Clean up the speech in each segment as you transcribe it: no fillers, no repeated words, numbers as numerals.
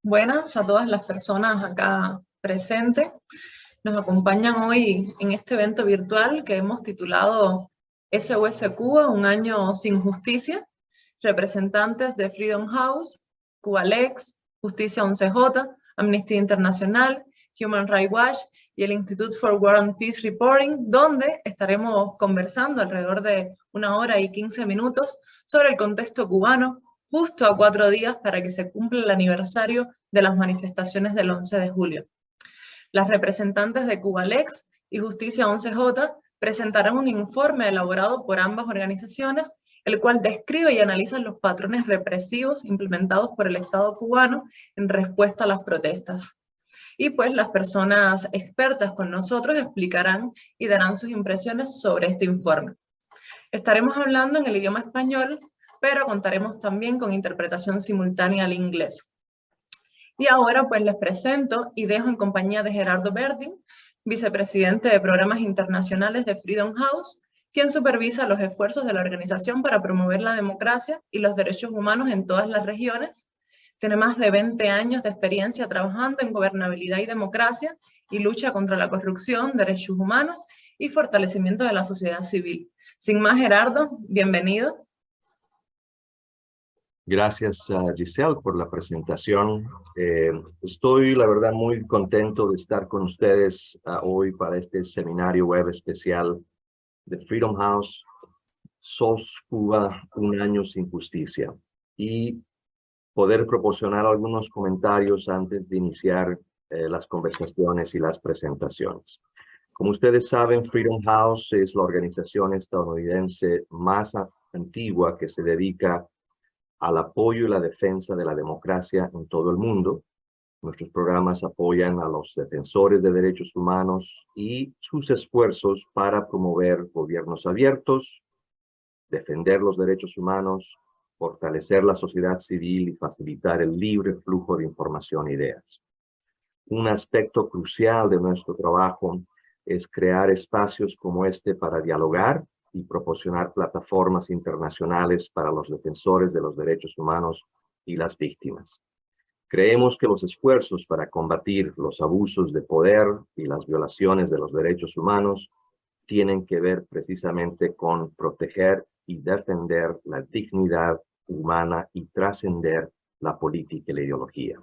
Buenas a todas las personas acá presentes. Nos acompañan hoy en este evento virtual que hemos titulado SOS Cuba, un año sin justicia, representantes de Freedom House, Cubalex, Justicia 11J, Amnistía Internacional, Human Rights Watch y el Institute for War and Peace Reporting, donde estaremos conversando alrededor de 1 hora y 15 minutos sobre el contexto cubano, justo a 4 días para que se cumpla el aniversario de las manifestaciones del 11 de julio. Las representantes de Cubalex y Justicia 11J presentarán un informe elaborado por ambas organizaciones, el cual describe y analiza los patrones represivos implementados por el Estado cubano en respuesta a las protestas. Y pues las personas expertas con nosotros explicarán y darán sus impresiones sobre este informe. Estaremos hablando en el idioma español, pero contaremos también con interpretación simultánea al inglés. Y ahora pues les presento y dejo en compañía de Gerardo Bertin, vicepresidente de Programas Internacionales de Freedom House, quien supervisa los esfuerzos de la organización para promover la democracia y los derechos humanos en todas las regiones. Tiene más de 20 años de experiencia trabajando en gobernabilidad y democracia y lucha contra la corrupción, derechos humanos y fortalecimiento de la sociedad civil. Sin más, Gerardo, bienvenido. Gracias a Giselle por la presentación. Estoy, la verdad, muy contento de estar con ustedes hoy para este seminario web especial de Freedom House, SOS Cuba, un año sin justicia, y poder proporcionar algunos comentarios antes de iniciar las conversaciones y las presentaciones. Como ustedes saben, Freedom House es la organización estadounidense más antigua que se dedica al apoyo y la defensa de la democracia en todo el mundo. Nuestros programas apoyan a los defensores de derechos humanos y sus esfuerzos para promover gobiernos abiertos, defender los derechos humanos, fortalecer la sociedad civil y facilitar el libre flujo de información e ideas. Un aspecto crucial de nuestro trabajo es crear espacios como este para dialogar y proporcionar plataformas internacionales para los defensores de los derechos humanos y las víctimas. Creemos que los esfuerzos para combatir los abusos de poder y las violaciones de los derechos humanos tienen que ver precisamente con proteger y defender la dignidad humana y trascender la política y la ideología.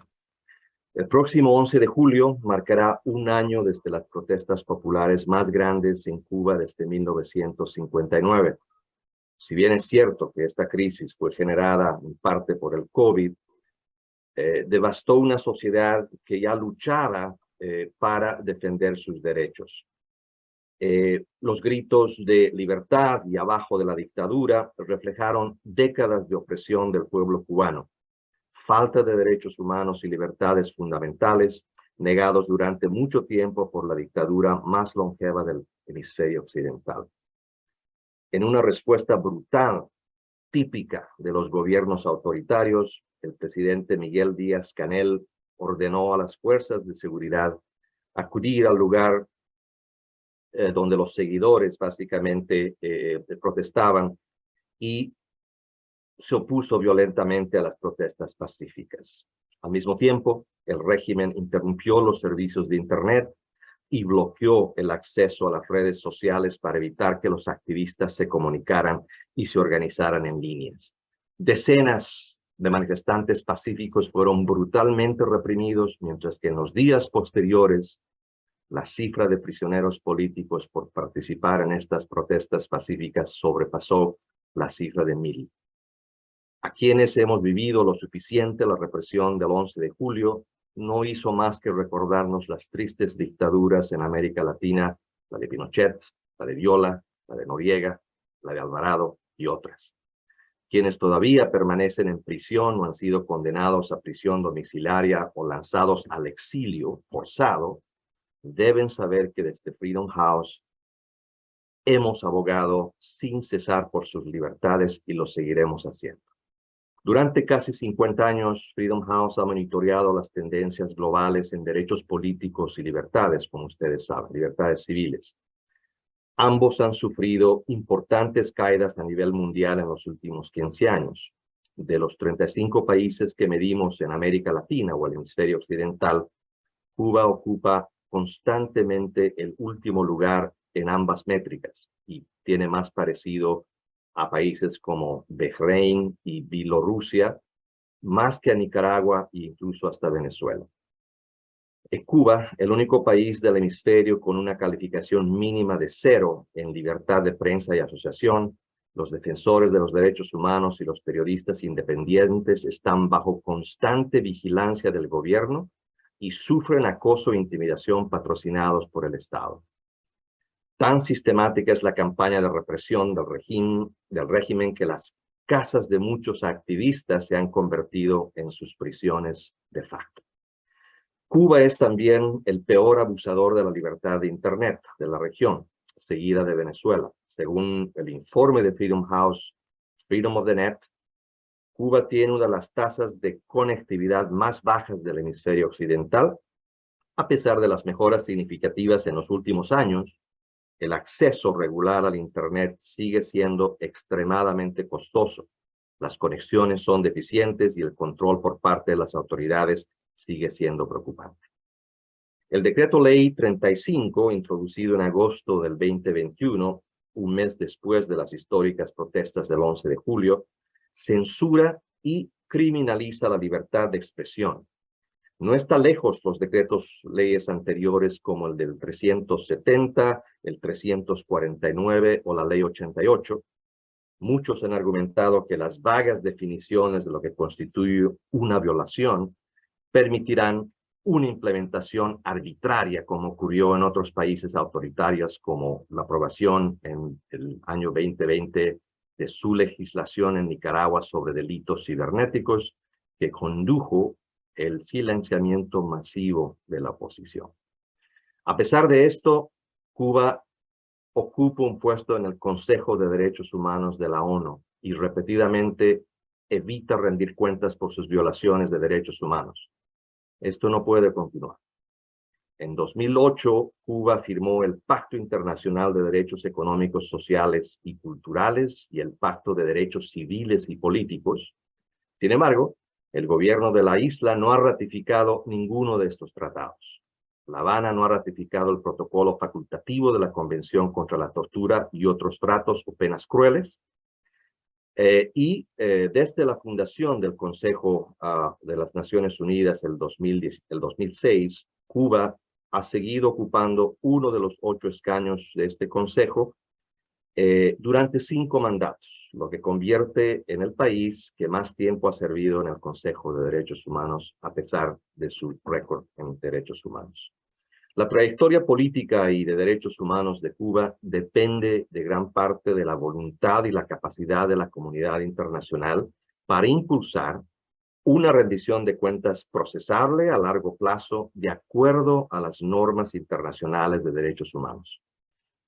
El próximo 11 de julio marcará un año desde las protestas populares más grandes en Cuba desde 1959. Si bien es cierto que esta crisis fue generada en parte por el COVID, devastó una sociedad que ya luchaba para defender sus derechos. Los gritos de libertad y abajo de la dictadura reflejaron décadas de opresión del pueblo cubano, falta de derechos humanos y libertades fundamentales negados durante mucho tiempo por la dictadura más longeva del hemisferio occidental. En una respuesta brutal, típica de los gobiernos autoritarios, el presidente Miguel Díaz-Canel ordenó a las fuerzas de seguridad acudir al lugar donde los seguidores básicamente protestaban y se opuso violentamente a las protestas pacíficas. Al mismo tiempo, el régimen interrumpió los servicios de Internet y bloqueó el acceso a las redes sociales para evitar que los activistas se comunicaran y se organizaran en líneas. Decenas de manifestantes pacíficos fueron brutalmente reprimidos, mientras que en los días posteriores, la cifra de prisioneros políticos por participar en estas protestas pacíficas sobrepasó la cifra de 1000. A quienes hemos vivido lo suficiente la represión del 11 de julio, no hizo más que recordarnos las tristes dictaduras en América Latina, la de Pinochet, la de Viola, la de Noriega, la de Alvarado y otras. Quienes todavía permanecen en prisión o han sido condenados a prisión domiciliaria o lanzados al exilio forzado, deben saber que desde Freedom House hemos abogado sin cesar por sus libertades y lo seguiremos haciendo. Durante casi 50 años, Freedom House ha monitoreado las tendencias globales en derechos políticos y libertades, como ustedes saben, libertades civiles. Ambos han sufrido importantes caídas a nivel mundial en los últimos 15 años. De los 35 países que medimos en América Latina o el hemisferio occidental, Cuba ocupa constantemente el último lugar en ambas métricas y tiene más parecido a países como Bahrein y Bielorrusia, más que a Nicaragua e incluso hasta Venezuela. En Cuba, el único país del hemisferio con una calificación mínima de 0 en libertad de prensa y asociación, los defensores de los derechos humanos y los periodistas independientes están bajo constante vigilancia del gobierno y sufren acoso e intimidación patrocinados por el Estado. Tan sistemática es la campaña de represión del régimen que las casas de muchos activistas se han convertido en sus prisiones de facto. Cuba es también el peor abusador de la libertad de Internet de la región, seguida de Venezuela. Según el informe de Freedom House, Freedom of the Net, Cuba tiene una de las tasas de conectividad más bajas del hemisferio occidental. A pesar de las mejoras significativas en los últimos años, el acceso regular al Internet sigue siendo extremadamente costoso. Las conexiones son deficientes y el control por parte de las autoridades sigue siendo preocupante. El decreto ley 35, introducido en agosto del 2021, un mes después de las históricas protestas del 11 de julio, censura y criminaliza la libertad de expresión. No está lejos los decretos leyes anteriores como el del 370, el 349 o la ley 88. Muchos han argumentado que las vagas definiciones de lo que constituye una violación permitirán una implementación arbitraria, como ocurrió en otros países autoritarios, como la aprobación en el año 2020 de su legislación en Nicaragua sobre delitos cibernéticos, que condujo el silenciamiento masivo de la oposición. A pesar de esto, Cuba ocupa un puesto en el Consejo de Derechos Humanos de la ONU y repetidamente evita rendir cuentas por sus violaciones de derechos humanos. Esto no puede continuar. En 2008, Cuba firmó el Pacto Internacional de Derechos Económicos, Sociales y Culturales y el Pacto de Derechos Civiles y Políticos. Sin embargo, el gobierno de la isla no ha ratificado ninguno de estos tratados. La Habana no ha ratificado el protocolo facultativo de la Convención contra la Tortura y otros tratos o penas crueles. Desde la fundación del Consejo de las Naciones Unidas el 2006, Cuba ha seguido ocupando uno de los 8 escaños de este Consejo durante 5 mandatos, lo que convierte en el país que más tiempo ha servido en el Consejo de Derechos Humanos a pesar de su récord en derechos humanos. La trayectoria política y de derechos humanos de Cuba depende de gran parte de la voluntad y la capacidad de la comunidad internacional para impulsar una rendición de cuentas procesable a largo plazo de acuerdo a las normas internacionales de derechos humanos.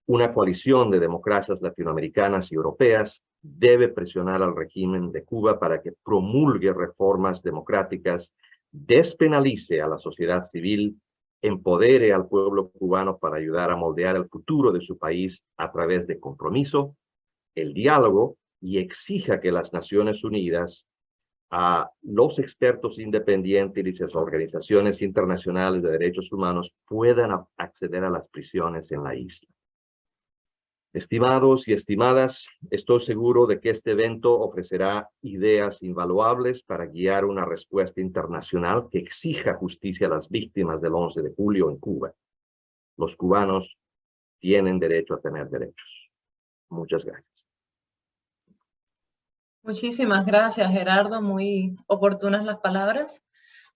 Una coalición de democracias latinoamericanas y europeas debe presionar al régimen de Cuba para que promulgue reformas democráticas, despenalice a la sociedad civil, empodere al pueblo cubano para ayudar a moldear el futuro de su país a través de compromiso, el diálogo y exija que las Naciones Unidas, a los expertos independientes y las organizaciones internacionales de derechos humanos puedan acceder a las prisiones en la isla. Estimados y estimadas, estoy seguro de que este evento ofrecerá ideas invaluables para guiar una respuesta internacional que exija justicia a las víctimas del 11 de julio en Cuba. Los cubanos tienen derecho a tener derechos. Muchas gracias. Muchísimas gracias, Gerardo. Muy oportunas las palabras.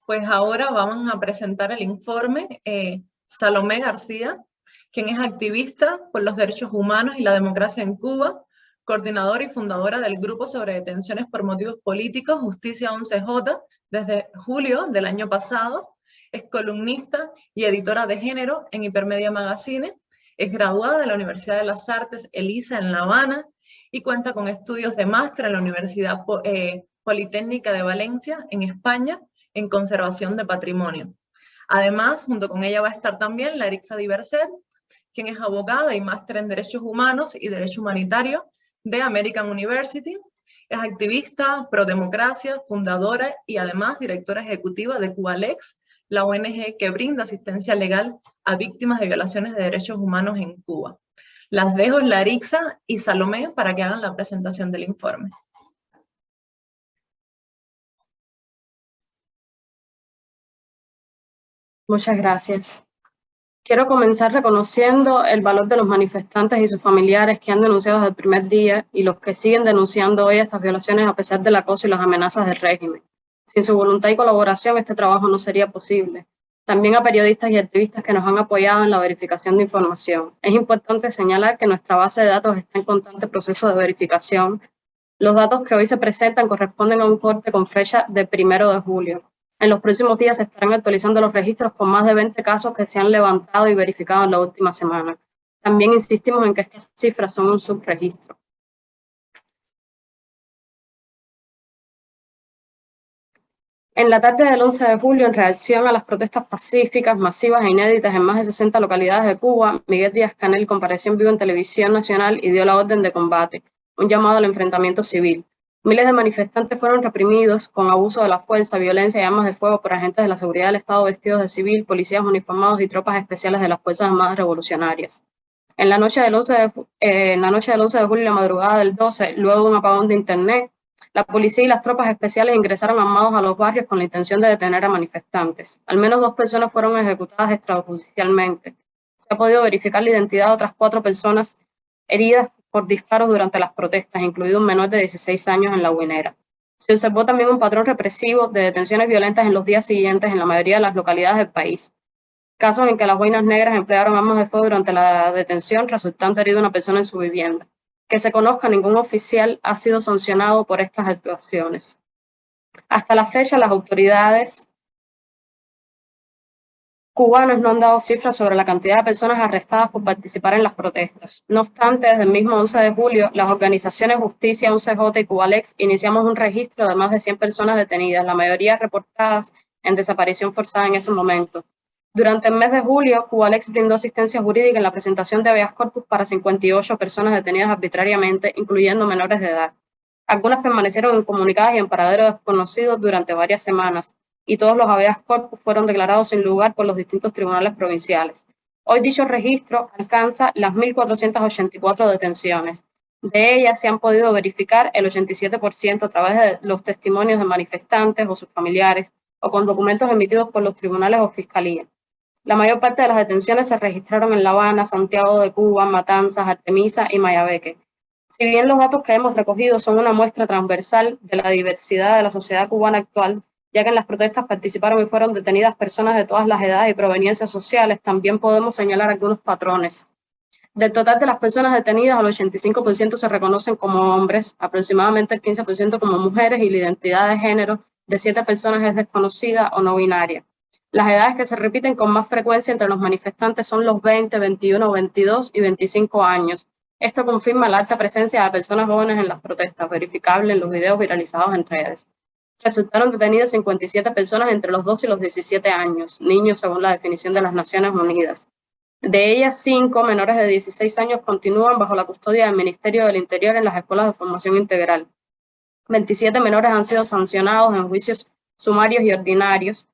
Pues ahora vamos a presentar el informe Salomé García, quien es activista por los derechos humanos y la democracia en Cuba, coordinadora y fundadora del Grupo sobre Detenciones por Motivos Políticos, Justicia 11J, desde julio del año pasado. Es columnista y editora de género en Hipermedia Magazine. Es graduada de la Universidad de las Artes ELISA en La Habana y cuenta con estudios de máster en la Universidad Politécnica de Valencia, en España, en conservación de patrimonio. Además, junto con ella va a estar también Larixa Diverset, quien es abogada y máster en Derechos Humanos y Derecho Humanitario de American University. Es activista, pro-democracia, fundadora y además directora ejecutiva de Cubalex, la ONG que brinda asistencia legal a víctimas de violaciones de derechos humanos en Cuba. Las dejo Larixa y Salomé para que hagan la presentación del informe. Muchas gracias. Quiero comenzar reconociendo el valor de los manifestantes y sus familiares que han denunciado desde el primer día y los que siguen denunciando hoy estas violaciones a pesar del acoso y las amenazas del régimen. Sin su voluntad y colaboración, este trabajo no sería posible. También a periodistas y activistas que nos han apoyado en la verificación de información. Es importante señalar que nuestra base de datos está en constante proceso de verificación. Los datos que hoy se presentan corresponden a un corte con fecha del 1 de julio. En los próximos días se estarán actualizando los registros con más de 20 casos que se han levantado y verificado en la última semana. También insistimos en que estas cifras son un subregistro. En la tarde del 11 de julio, en reacción a las protestas pacíficas, masivas e inéditas en más de 60 localidades de Cuba, Miguel Díaz-Canel compareció en vivo en Televisión Nacional y dio la orden de combate, un llamado al enfrentamiento civil. Miles de manifestantes fueron reprimidos con abuso de la fuerza, violencia y armas de fuego por agentes de la seguridad del Estado vestidos de civil, policías uniformados y tropas especiales de las Fuerzas Armadas Revolucionarias. En la noche del 11 de julio y la madrugada del 12, luego de un apagón de internet, la policía y las tropas especiales ingresaron armados a los barrios con la intención de detener a manifestantes. Al menos 2 personas fueron ejecutadas extrajudicialmente. Se ha podido verificar la identidad de otras 4 personas heridas por disparos durante las protestas, incluido un menor de 16 años en La Guinera. Se observó también un patrón represivo de detenciones violentas en los días siguientes en la mayoría de las localidades del país. Casos en que las boinas negras emplearon armas de fuego durante la detención, resultando herida una persona en su vivienda. Que se conozca, ningún oficial ha sido sancionado por estas actuaciones. Hasta la fecha, las autoridades cubanas no han dado cifras sobre la cantidad de personas arrestadas por participar en las protestas. No obstante, desde el mismo 11 de julio, las organizaciones Justicia, 11J y Cubalex iniciamos un registro de más de 100 personas detenidas, la mayoría reportadas en desaparición forzada en ese momento. Durante el mes de julio, Cubalex brindó asistencia jurídica en la presentación de habeas corpus para 58 personas detenidas arbitrariamente, incluyendo menores de edad. Algunas permanecieron incomunicadas y en paradero desconocidos durante varias semanas, y todos los habeas corpus fueron declarados sin lugar por los distintos tribunales provinciales. Hoy dicho registro alcanza las 1.484 detenciones. De ellas se han podido verificar el 87% a través de los testimonios de manifestantes o sus familiares, o con documentos emitidos por los tribunales o fiscalía. La mayor parte de las detenciones se registraron en La Habana, Santiago de Cuba, Matanzas, Artemisa y Mayabeque. Si bien los datos que hemos recogido son una muestra transversal de la diversidad de la sociedad cubana actual, ya que en las protestas participaron y fueron detenidas personas de todas las edades y proveniencias sociales, también podemos señalar algunos patrones. Del total de las personas detenidas, el 85% se reconocen como hombres, aproximadamente el 15% como mujeres y la identidad de género de 7 personas es desconocida o no binaria. Las edades que se repiten con más frecuencia entre los manifestantes son los 20, 21, 22 y 25 años. Esto confirma la alta presencia de personas jóvenes en las protestas, verificable en los videos viralizados en redes. Resultaron detenidas 57 personas entre los 12 y los 17 años, niños según la definición de las Naciones Unidas. De ellas, 5 menores de 16 años continúan bajo la custodia del Ministerio del Interior en las escuelas de formación integral. 27 menores han sido sancionados en juicios sumarios y ordinarios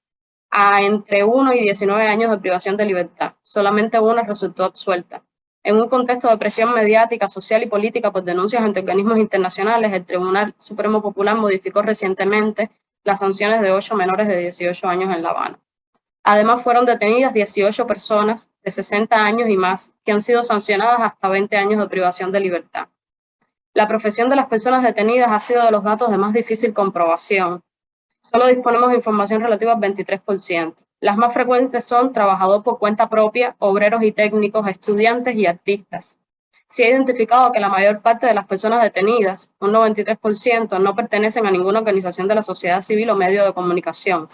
a entre 1 y 19 años de privación de libertad. Solamente una resultó absuelta. En un contexto de presión mediática, social y política por denuncias ante organismos internacionales, el Tribunal Supremo Popular modificó recientemente las sanciones de 8 menores de 18 años en La Habana. Además, fueron detenidas 18 personas de 60 años y más, que han sido sancionadas hasta 20 años de privación de libertad. La profesión de las personas detenidas ha sido de los datos de más difícil comprobación. Solo disponemos de información relativa al 23%. Las más frecuentes son trabajador por cuenta propia, obreros y técnicos, estudiantes y artistas. Se ha identificado que la mayor parte de las personas detenidas, un 93%, no pertenecen a ninguna organización de la sociedad civil o medio de comunicación.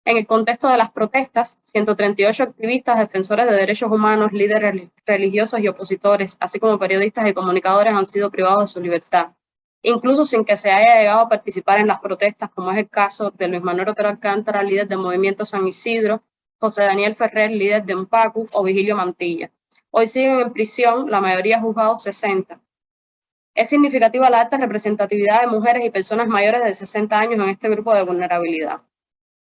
En el contexto de las protestas, 138 activistas, defensores de derechos humanos, líderes religiosos y opositores, así como periodistas y comunicadores han sido privados de su libertad, incluso sin que se haya llegado a participar en las protestas, como es el caso de Luis Manuel Otero Alcántara, líder del Movimiento San Isidro, José Daniel Ferrer, líder de UNPACU, o Vigilio Mantilla. Hoy siguen en prisión, la mayoría juzgados 60. Es significativa la alta representatividad de mujeres y personas mayores de 60 años en este grupo de vulnerabilidad.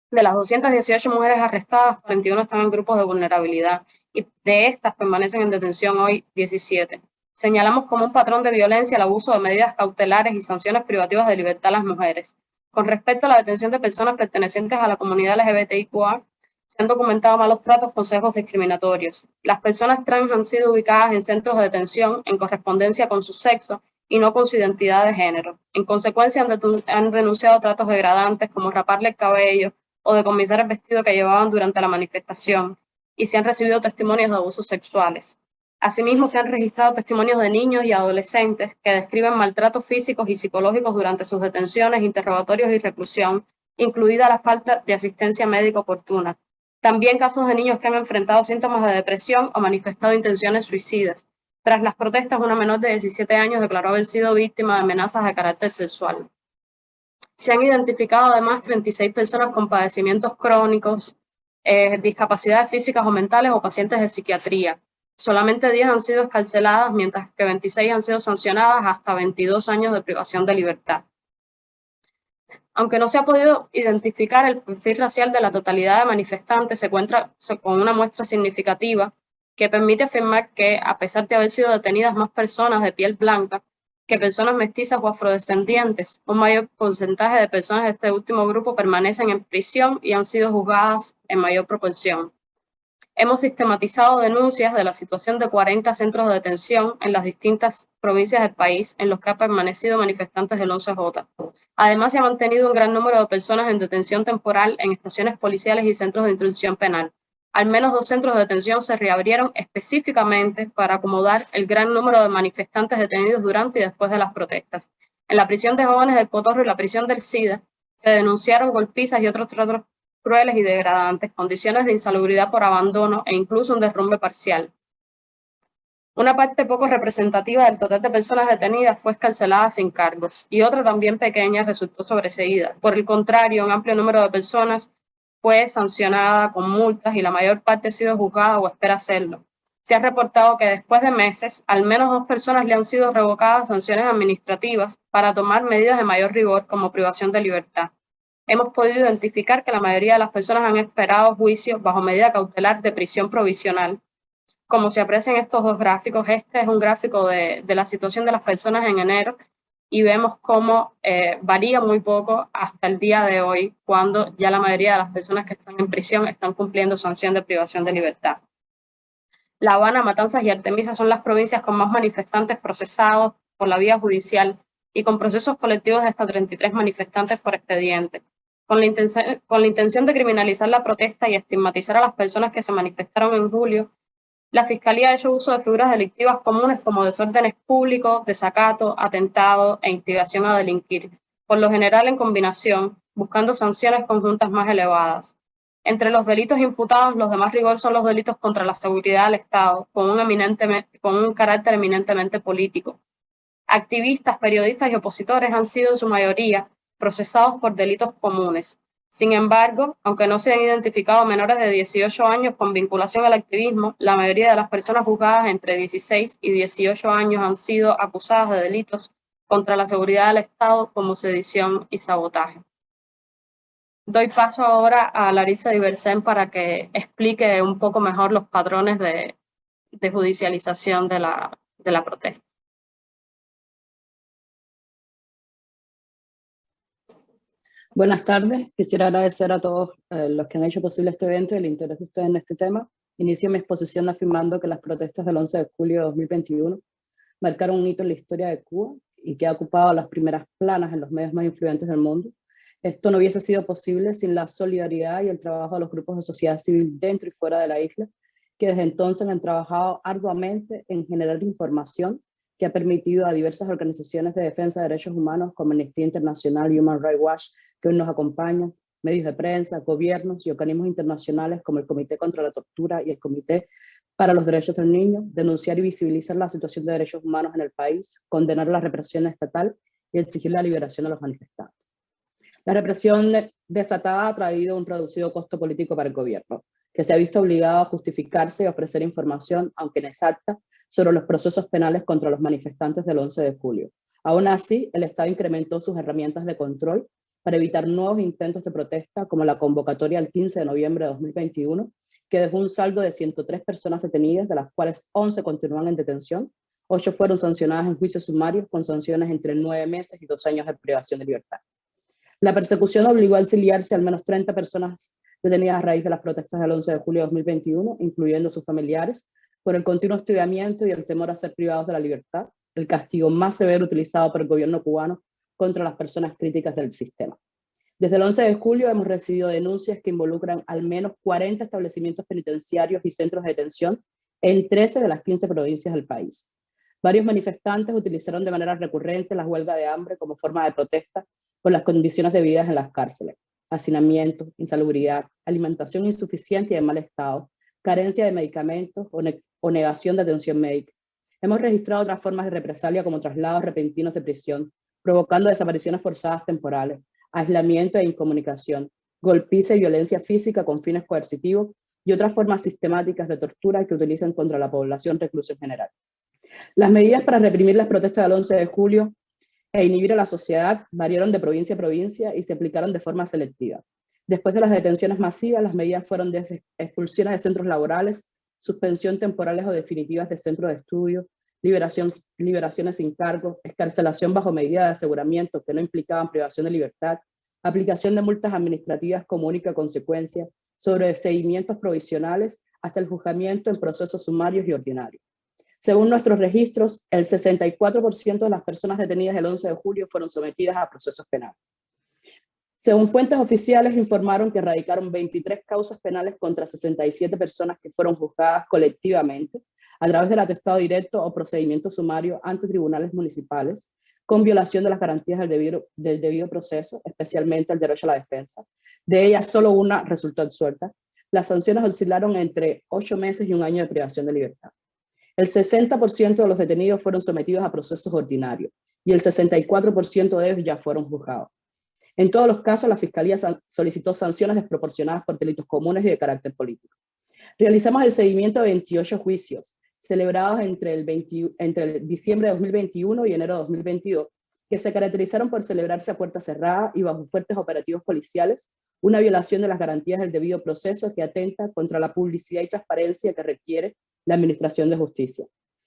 De las 218 mujeres arrestadas, 41 están en grupos de vulnerabilidad y de estas permanecen en detención hoy 17. Señalamos como un patrón de violencia el abuso de medidas cautelares y sanciones privativas de libertad a las mujeres. Con respecto a la detención de personas pertenecientes a la comunidad LGBTIQA, se han documentado malos tratos con sesgos discriminatorios. Las personas trans han sido ubicadas en centros de detención en correspondencia con su sexo y no con su identidad de género. En consecuencia, han denunciado tratos degradantes como raparle el cabello o decomisar el vestido que llevaban durante la manifestación, y se han recibido testimonios de abusos sexuales. Asimismo, se han registrado testimonios de niños y adolescentes que describen maltratos físicos y psicológicos durante sus detenciones, interrogatorios y reclusión, incluida la falta de asistencia médica oportuna. También casos de niños que han enfrentado síntomas de depresión o manifestado intenciones suicidas. Tras las protestas, una menor de 17 años declaró haber sido víctima de amenazas de carácter sexual. Se han identificado además 36 personas con padecimientos crónicos, discapacidades físicas o mentales o pacientes de psiquiatría. Solamente 10 han sido excarceladas, mientras que 26 han sido sancionadas hasta 22 años de privación de libertad. Aunque no se ha podido identificar el perfil racial de la totalidad de manifestantes, se encuentra con una muestra significativa que permite afirmar que, a pesar de haber sido detenidas más personas de piel blanca que personas mestizas o afrodescendientes, un mayor porcentaje de personas de este último grupo permanecen en prisión y han sido juzgadas en mayor proporción. Hemos sistematizado denuncias de la situación de 40 centros de detención en las distintas provincias del país en los que han permanecido manifestantes del 11J. Además, se ha mantenido un gran número de personas en detención temporal en estaciones policiales y centros de instrucción penal. Al menos 2 centros de detención se reabrieron específicamente para acomodar el gran número de manifestantes detenidos durante y después de las protestas. En la prisión de jóvenes del Potorro y la prisión del SIDA se denunciaron golpizas y otros tratos crueles y degradantes, condiciones de insalubridad por abandono e incluso un derrumbe parcial. Una parte poco representativa del total de personas detenidas fue excarcelada sin cargos y otra también pequeña resultó sobreseída. Por el contrario, un amplio número de personas fue sancionada con multas y la mayor parte ha sido juzgada o espera hacerlo. Se ha reportado que después de meses, al menos 2 personas le han sido revocadas sanciones administrativas para tomar medidas de mayor rigor como privación de libertad. Hemos podido identificar que la mayoría de las personas han esperado juicio bajo medida cautelar de prisión provisional. Como se aprecia en estos 2 gráficos, este es un gráfico de la situación de las personas en enero y vemos cómo varía muy poco hasta el día de hoy, cuando ya la mayoría de las personas que están en prisión están cumpliendo sanción de privación de libertad. La Habana, Matanzas y Artemisa son las provincias con más manifestantes procesados por la vía judicial y con procesos colectivos de hasta 33 manifestantes por expediente. Con la intención de criminalizar la protesta y estigmatizar a las personas que se manifestaron en julio, la Fiscalía ha hecho uso de figuras delictivas comunes como desórdenes públicos, desacato, atentado e instigación a delinquir, por lo general en combinación, buscando sanciones conjuntas más elevadas. Entre los delitos imputados, los de más rigor son los delitos contra la seguridad del Estado, con un carácter eminentemente político. Activistas, periodistas y opositores han sido en su mayoría procesados por delitos comunes. Sin embargo, aunque no se han identificado menores de 18 años con vinculación al activismo, la mayoría de las personas juzgadas entre 16 y 18 años han sido acusadas de delitos contra la seguridad del Estado como sedición y sabotaje. Doy paso ahora a Larissa Diversen para que explique un poco mejor los patrones de judicialización de la protesta. Buenas tardes, quisiera agradecer a todos los que han hecho posible este evento y el interés de ustedes en este tema. Inicio mi exposición afirmando que las protestas del 11 de julio de 2021 marcaron un hito en la historia de Cuba y que ha ocupado las primeras planas en los medios más influyentes del mundo. Esto no hubiese sido posible sin la solidaridad y el trabajo de los grupos de sociedad civil dentro y fuera de la isla, que desde entonces han trabajado arduamente en generar información que ha permitido a diversas organizaciones de defensa de derechos humanos como Amnistía Internacional y Human Rights Watch, que hoy nos acompañan, medios de prensa, gobiernos y organismos internacionales como el Comité contra la Tortura y el Comité para los Derechos del Niño, denunciar y visibilizar la situación de derechos humanos en el país, condenar la represión estatal y exigir la liberación de los manifestantes. La represión desatada ha traído un reducido costo político para el gobierno, que se ha visto obligado a justificarse y ofrecer información, aunque inexacta, sobre los procesos penales contra los manifestantes del 11 de julio. Aún así, el Estado incrementó sus herramientas de control para evitar nuevos intentos de protesta, como la convocatoria el 15 de noviembre de 2021, que dejó un saldo de 103 personas detenidas, de las cuales 11 continúan en detención, 8 fueron sancionadas en juicios sumarios con sanciones entre 9 meses y 2 años de privación de libertad. La persecución obligó a exiliarse al menos 30 personas detenidas a raíz de las protestas del 11 de julio de 2021, incluyendo sus familiares, por el continuo hostigamiento y el temor a ser privados de la libertad, el castigo más severo utilizado por el gobierno cubano contra las personas críticas del sistema. Desde el 11 de julio hemos recibido denuncias que involucran al menos 40 establecimientos penitenciarios y centros de detención en 13 de las 15 provincias del país. Varios manifestantes utilizaron de manera recurrente la huelga de hambre como forma de protesta por las condiciones de vida en las cárceles: hacinamiento, insalubridad, alimentación insuficiente y de mal estado, carencia de medicamentos o negación de atención médica. Hemos registrado otras formas de represalia como traslados repentinos de prisión, provocando desapariciones forzadas temporales, aislamiento e incomunicación, golpiza y violencia física con fines coercitivos y otras formas sistemáticas de tortura que utilizan contra la población reclusa en general. Las medidas para reprimir las protestas del 11 de julio e inhibir a la sociedad variaron de provincia a provincia y se aplicaron de forma selectiva. Después de las detenciones masivas, las medidas fueron desde expulsiones de centros laborales, suspensión temporales o definitivas de centros de estudio, liberaciones sin cargo, excarcelación bajo medida de aseguramiento que no implicaban privación de libertad, aplicación de multas administrativas como única consecuencia, sobreseimientos provisionales, hasta el juzgamiento en procesos sumarios y ordinarios. Según nuestros registros, el 64% de las personas detenidas el 11 de julio fueron sometidas a procesos penales. Según fuentes oficiales, informaron que erradicaron 23 causas penales contra 67 personas que fueron juzgadas colectivamente a través del atestado directo o procedimiento sumario ante tribunales municipales, con violación de las garantías del debido proceso, especialmente el derecho a la defensa. De ellas, solo una resultó absuelta. Las sanciones oscilaron entre 8 meses y 1 año de privación de libertad. El 60% de los detenidos fueron sometidos a procesos ordinarios y el 64% de ellos ya fueron juzgados. En todos los casos, la Fiscalía solicitó sanciones desproporcionadas por delitos comunes y de carácter político. Realizamos el seguimiento de 28 juicios celebrados entre el diciembre de 2021 y enero de 2022, que se caracterizaron por celebrarse a puerta cerrada y bajo fuertes operativos policiales, una violación de las garantías del debido proceso que atenta contra la publicidad y transparencia que requiere la Administración de Justicia.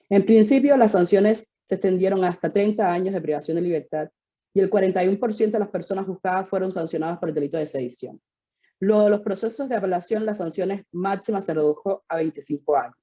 En principio, las sanciones se extendieron hasta 30 años de privación de libertad y el 41% de las personas juzgadas fueron sancionadas por el delito de sedición. Luego de los procesos de apelación, las sanciones máximas se redujo a 25 años.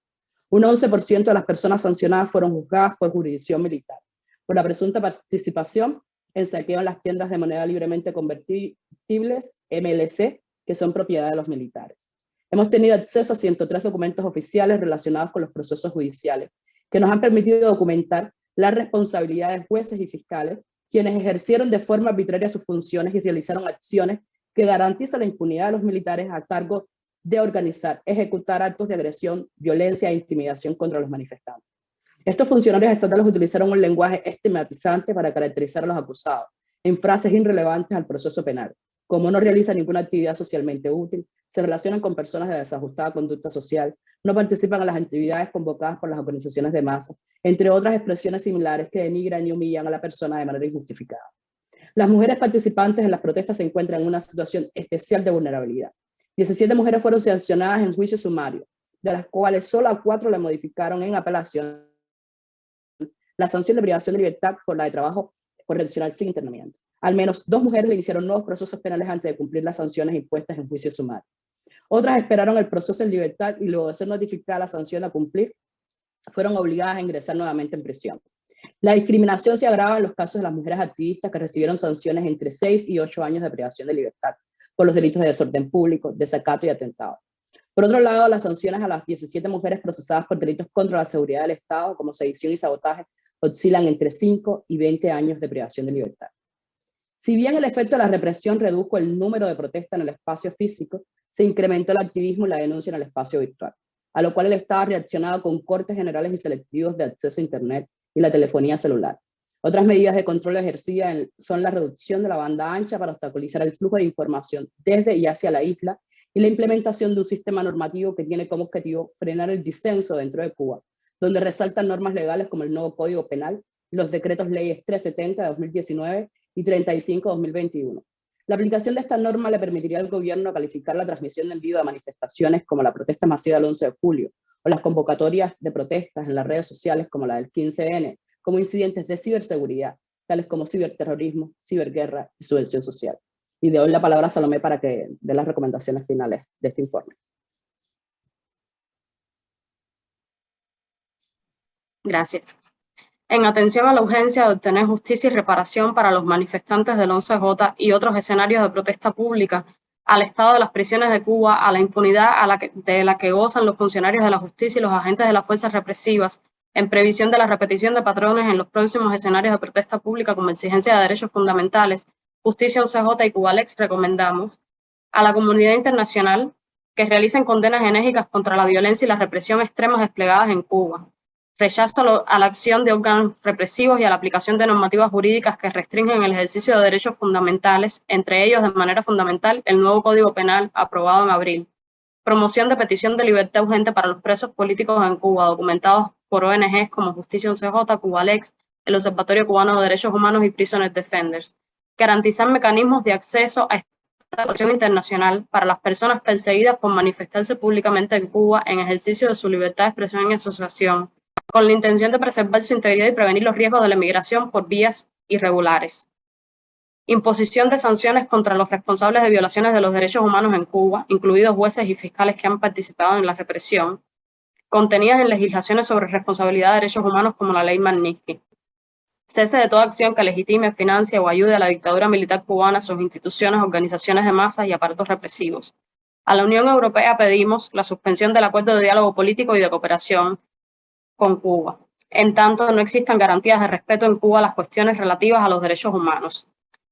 Un 11% de las personas sancionadas fueron juzgadas por jurisdicción militar, por la presunta participación en saqueo en las tiendas de moneda libremente convertibles, MLC, que son propiedad de los militares. Hemos tenido acceso a 103 documentos oficiales relacionados con los procesos judiciales, que nos han permitido documentar las responsabilidades de jueces y fiscales, quienes ejercieron de forma arbitraria sus funciones y realizaron acciones que garantizan la impunidad de los militares a cargo de organizar, ejecutar actos de agresión, violencia e intimidación contra los manifestantes. Estos funcionarios estatales utilizaron un lenguaje estigmatizante para caracterizar a los acusados, en frases irrelevantes al proceso penal, como no realizan ninguna actividad socialmente útil, se relacionan con personas de desajustada conducta social, no participan en las actividades convocadas por las organizaciones de masa, entre otras expresiones similares que denigran y humillan a la persona de manera injustificada. Las mujeres participantes en las protestas se encuentran en una situación especial de vulnerabilidad. 17 mujeres fueron sancionadas en juicio sumario, de las cuales solo a 4 le modificaron en apelación la sanción de privación de libertad por la de trabajo correccional sin internamiento. Al menos 2 mujeres le iniciaron nuevos procesos penales antes de cumplir las sanciones impuestas en juicio sumario. Otras esperaron el proceso en libertad y luego de ser notificada la sanción a cumplir, fueron obligadas a ingresar nuevamente en prisión. La discriminación se agrava en los casos de las mujeres activistas que recibieron sanciones entre 6 y 8 años de privación de libertad por los delitos de desorden público, desacato y atentado. Por otro lado, las sanciones a las 17 mujeres procesadas por delitos contra la seguridad del Estado, como sedición y sabotaje, oscilan entre 5 y 20 años de privación de libertad. Si bien el efecto de la represión redujo el número de protestas en el espacio físico, se incrementó el activismo y la denuncia en el espacio virtual, a lo cual el Estado ha reaccionado con cortes generales y selectivos de acceso a Internet y la telefonía celular. Otras medidas de control ejercidas son la reducción de la banda ancha para obstaculizar el flujo de información desde y hacia la isla y la implementación de un sistema normativo que tiene como objetivo frenar el disenso dentro de Cuba, donde resaltan normas legales como el nuevo Código Penal, los decretos leyes 370 de 2019 y 35 de 2021. La aplicación de esta norma le permitiría al gobierno calificar la transmisión en vivo de manifestaciones como la protesta masiva del 11 de julio o las convocatorias de protestas en las redes sociales como la del 15N como incidentes de ciberseguridad, tales como ciberterrorismo, ciberguerra y subversión social. Y de hoy la palabra a Salomé para que dé las recomendaciones finales de este informe. Gracias. En atención a la urgencia de obtener justicia y reparación para los manifestantes del 11J y otros escenarios de protesta pública, al estado de las prisiones de Cuba, a la impunidad de la que gozan los funcionarios de la justicia y los agentes de las fuerzas represivas, en previsión de la repetición de patrones en los próximos escenarios de protesta pública como exigencia de derechos fundamentales, Justicia 11J y Cubalex recomendamos a la comunidad internacional que realicen condenas enérgicas contra la violencia y la represión extremas desplegadas en Cuba. Rechazo a la acción de órganos represivos y a la aplicación de normativas jurídicas que restringen el ejercicio de derechos fundamentales, entre ellos de manera fundamental el nuevo Código Penal aprobado en abril. Promoción de petición de libertad urgente para los presos políticos en Cuba, documentados por ONGs como Justicia 11J, Cubalex, el Observatorio Cubano de Derechos Humanos y Prisoner Defenders. Garantizar mecanismos de acceso a esta protección internacional para las personas perseguidas por manifestarse públicamente en Cuba en ejercicio de su libertad de expresión y asociación, con la intención de preservar su integridad y prevenir los riesgos de la migración por vías irregulares. Imposición de sanciones contra los responsables de violaciones de los derechos humanos en Cuba, incluidos jueces y fiscales que han participado en la represión, contenidas en legislaciones sobre responsabilidad de derechos humanos como la Ley Magnitsky. Cese de toda acción que legitime, financie o ayude a la dictadura militar cubana, sus instituciones, organizaciones de masas y aparatos represivos. A la Unión Europea pedimos la suspensión del acuerdo de diálogo político y de cooperación con Cuba, en tanto no existan garantías de respeto en Cuba a las cuestiones relativas a los derechos humanos.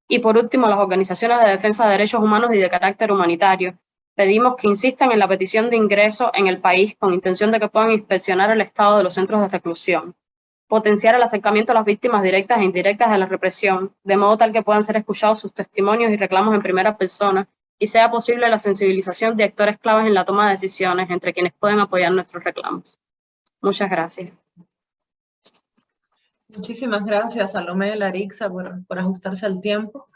Y por último, las organizaciones de defensa de derechos humanos y de carácter humanitario, pedimos que insistan en la petición de ingreso en el país con intención de que puedan inspeccionar el estado de los centros de reclusión, potenciar el acercamiento a las víctimas directas e indirectas de la represión, de modo tal que puedan ser escuchados sus testimonios y reclamos en primera persona y sea posible la sensibilización de actores claves en la toma de decisiones entre quienes pueden apoyar nuestros reclamos. Muchas gracias. Muchísimas gracias, Salomé Larixa, por ajustarse al tiempo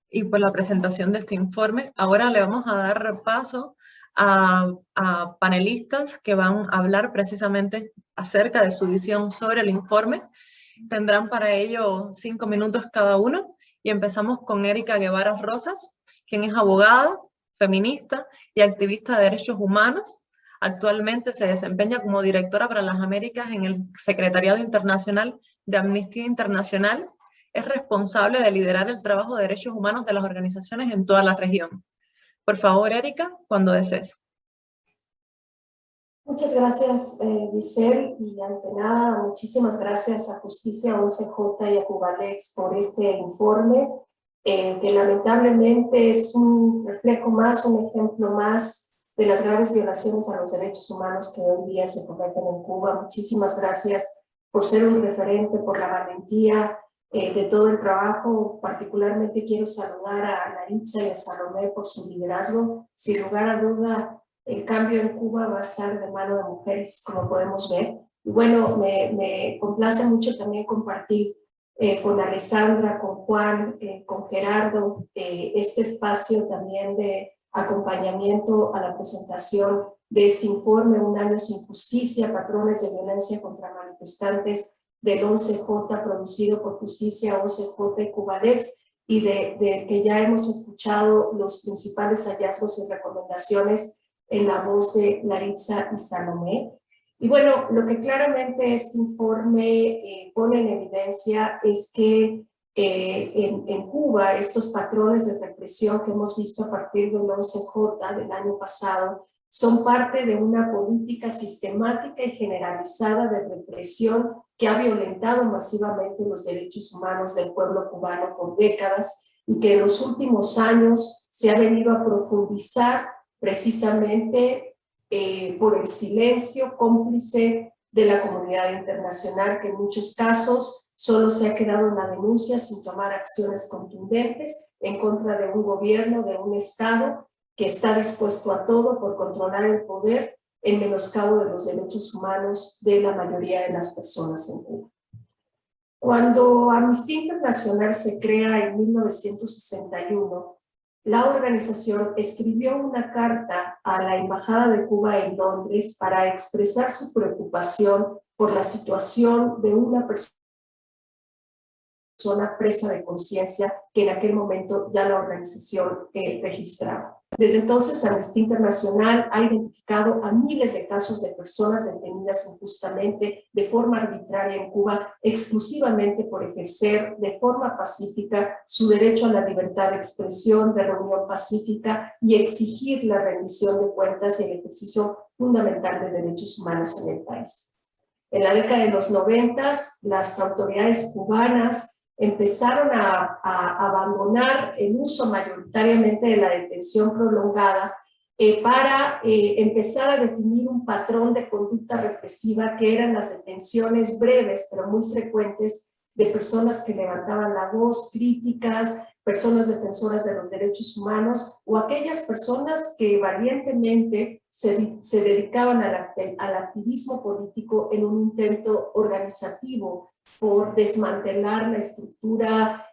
y por la presentación de este informe. Ahora le vamos a dar paso a panelistas que van a hablar precisamente acerca de su visión sobre el informe. Tendrán para ello 5 minutos cada uno y empezamos con Erika Guevara Rosas, quien es abogada, feminista y activista de derechos humanos. Actualmente se desempeña como directora para las Américas en el Secretariado Internacional de Amnistía Internacional. Es responsable de liderar el trabajo de derechos humanos de las organizaciones en toda la región. Por favor, Erika, cuando desees. Muchas gracias, Giselle, y ante nada, muchísimas gracias a Justicia 11J y a Cubalex por este informe, que lamentablemente es un reflejo más, un ejemplo más de las graves violaciones a los derechos humanos que hoy día se cometen en Cuba. Muchísimas gracias por ser un referente, por la valentía de todo el trabajo. Particularmente quiero saludar a Larixa y a Salomé por su liderazgo. Sin lugar a duda, el cambio en Cuba va a estar de mano de mujeres, como podemos ver. Y bueno, me complace mucho también compartir con Alessandra, con Juan, con Gerardo, este espacio también de acompañamiento a la presentación de este informe, Un año sin justicia, patrones de violencia contra manifestantes del 11J, producido por Justicia 11J y Cubalex, y de que ya hemos escuchado los principales hallazgos y recomendaciones en la voz de Larixa y Salomé. Y bueno, lo que claramente este informe pone en evidencia es que en Cuba estos patrones de represión que hemos visto a partir del 11J del año pasado son parte de una política sistemática y generalizada de represión que ha violentado masivamente los derechos humanos del pueblo cubano por décadas y que en los últimos años se ha venido a profundizar precisamente por el silencio cómplice de la comunidad internacional, que en muchos casos solo se ha quedado en la denuncia sin tomar acciones contundentes en contra de un gobierno, de un Estado que está dispuesto a todo por controlar el poder el menoscabo de los derechos humanos de la mayoría de las personas en Cuba. Cuando Amnistía Internacional se crea en 1961, la organización escribió una carta a la Embajada de Cuba en Londres para expresar su preocupación por la situación de una persona presa de conciencia que en aquel momento ya la organización registraba. Desde entonces, Amnistía Internacional ha identificado a miles de casos de personas detenidas injustamente de forma arbitraria en Cuba, exclusivamente por ejercer de forma pacífica su derecho a la libertad de expresión, de reunión pacífica y exigir la rendición de cuentas y el ejercicio fundamental de derechos humanos en el país. En la década de los 90, las autoridades cubanas empezaron a abandonar el uso mayoritariamente de la detención prolongada para empezar a definir un patrón de conducta represiva que eran las detenciones breves pero muy frecuentes de personas que levantaban la voz, críticas, personas defensoras de los derechos humanos o aquellas personas que valientemente se dedicaban al activismo político en un intento organizativo por desmantelar la estructura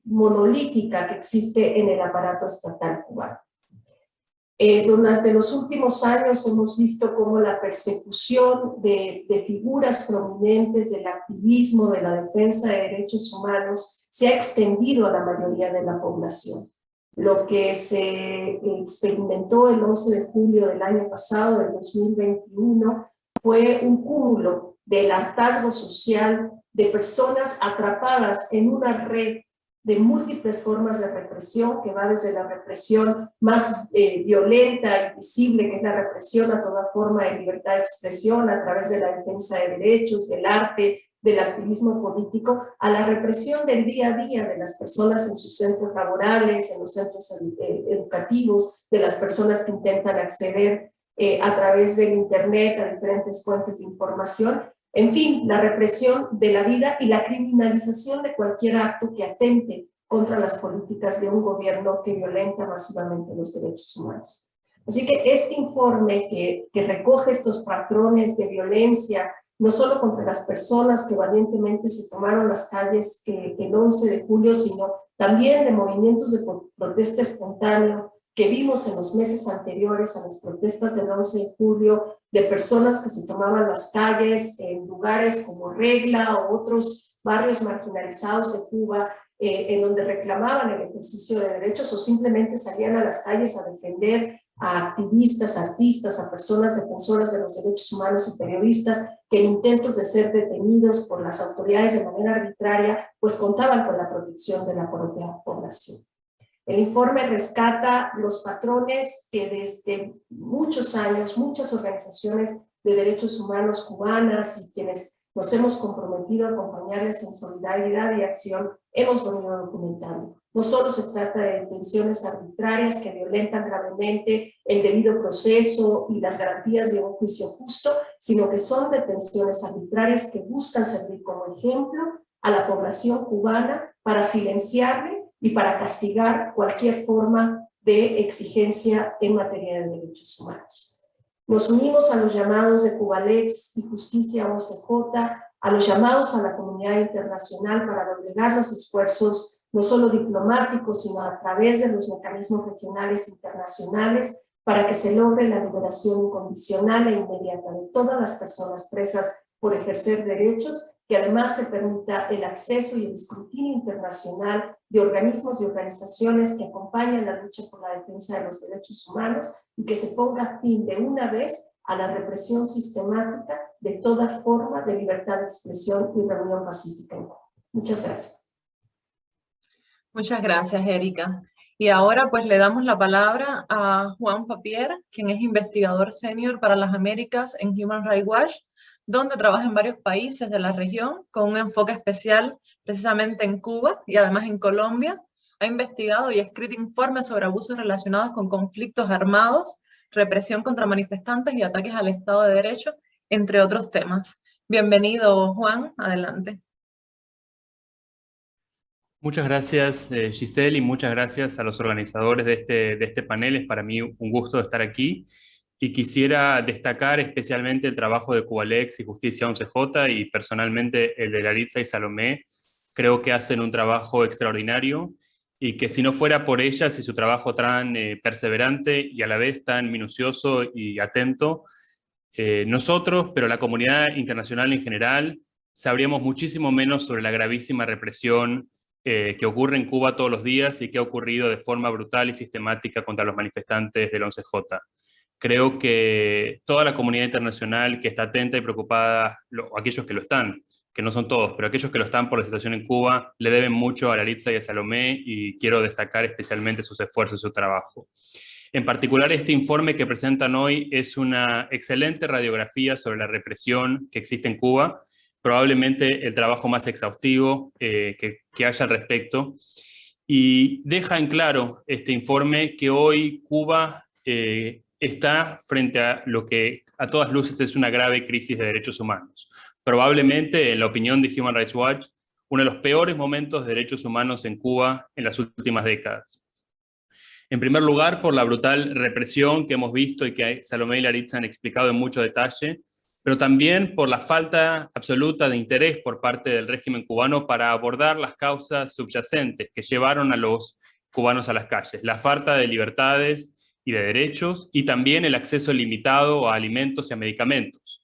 monolítica que existe en el aparato estatal cubano. Durante los últimos años hemos visto cómo la persecución de figuras prominentes del activismo, de la defensa de derechos humanos, se ha extendido a la mayoría de la población. Lo que se experimentó el 11 de julio del año pasado, del 2021, fue un cúmulo del hartazgo social de personas atrapadas en una red de múltiples formas de represión, que va desde la represión más violenta y visible, que es la represión a toda forma de libertad de expresión a través de la defensa de derechos, del arte, del activismo político, a la represión del día a día de las personas en sus centros laborales, en los centros educativos, de las personas que intentan acceder a través del internet a diferentes fuentes de información. En fin, la represión de la vida y la criminalización de cualquier acto que atente contra las políticas de un gobierno que violenta masivamente los derechos humanos. Así que este informe que recoge estos patrones de violencia, no solo contra las personas que valientemente se tomaron las calles el 11 de julio, sino también de movimientos de protesta espontáneo que vimos en los meses anteriores a las protestas del 11 de julio, de personas que se tomaban las calles en lugares como Regla o otros barrios marginalizados de Cuba, en donde reclamaban el ejercicio de derechos o simplemente salían a las calles a defender a activistas, artistas, a personas defensoras de los derechos humanos y periodistas que en intentos de ser detenidos por las autoridades de manera arbitraria, pues contaban con la protección de la propia población. El informe rescata los patrones que desde muchos años, muchas organizaciones de derechos humanos cubanas y quienes nos hemos comprometido a acompañarles en solidaridad y acción, hemos venido documentando. No solo se trata de detenciones arbitrarias que violentan gravemente el debido proceso y las garantías de un juicio justo, sino que son detenciones arbitrarias que buscan servir como ejemplo a la población cubana para silenciarle y para castigar cualquier forma de exigencia en materia de derechos humanos. Nos unimos a los llamados de Cubalex y Justicia OCJ, a los llamados a la comunidad internacional para doblegar los esfuerzos no solo diplomáticos, sino a través de los mecanismos regionales e internacionales para que se logre la liberación incondicional e inmediata de todas las personas presas por ejercer derechos, que además se permita el acceso y el escrutinio internacional de organismos y organizaciones que acompañan la lucha por la defensa de los derechos humanos y que se ponga fin de una vez a la represión sistemática de toda forma de libertad de expresión y reunión pacífica en Cuba. Muchas gracias. Muchas gracias, Erika. Y ahora pues le damos la palabra a Juan Papier, quien es investigador senior para las Américas en Human Rights Watch, donde trabaja en varios países de la región con un enfoque especial precisamente en Cuba y además en Colombia. Ha investigado y escrito informes sobre abusos relacionados con conflictos armados, represión contra manifestantes y ataques al Estado de Derecho, entre otros temas. Bienvenido, Juan, adelante. Muchas gracias, Giselle, y muchas gracias a los organizadores de este panel. Es para mí un gusto estar aquí. y quisiera destacar especialmente el trabajo de Cubalex y Justicia 11J y personalmente el de Laritza y Salomé. Creo que hacen un trabajo extraordinario y que si no fuera por ellas y su trabajo tan perseverante y a la vez tan minucioso y atento, nosotros, pero la comunidad internacional en general, sabríamos muchísimo menos sobre la gravísima represión que ocurre en Cuba todos los días y que ha ocurrido de forma brutal y sistemática contra los manifestantes del 11J. Creo que toda la comunidad internacional que está atenta y preocupada, aquellos que lo están, que no son todos, pero aquellos que lo están por la situación en Cuba, le deben mucho a Laritza y a Salomé y quiero destacar especialmente sus esfuerzos y su trabajo. En particular, este informe que presentan hoy es una excelente radiografía sobre la represión que existe en Cuba, probablemente el trabajo más exhaustivo que haya al respecto, y deja en claro este informe que hoy Cuba está frente a lo que a todas luces es una grave crisis de derechos humanos. Probablemente, en la opinión de Human Rights Watch, uno de los peores momentos de derechos humanos en Cuba en las últimas décadas. En primer lugar, por la brutal represión que hemos visto y que Salomé y Laritza han explicado en mucho detalle, pero también por la falta absoluta de interés por parte del régimen cubano para abordar las causas subyacentes que llevaron a los cubanos a las calles, la falta de libertades y de derechos, y también el acceso limitado a alimentos y a medicamentos.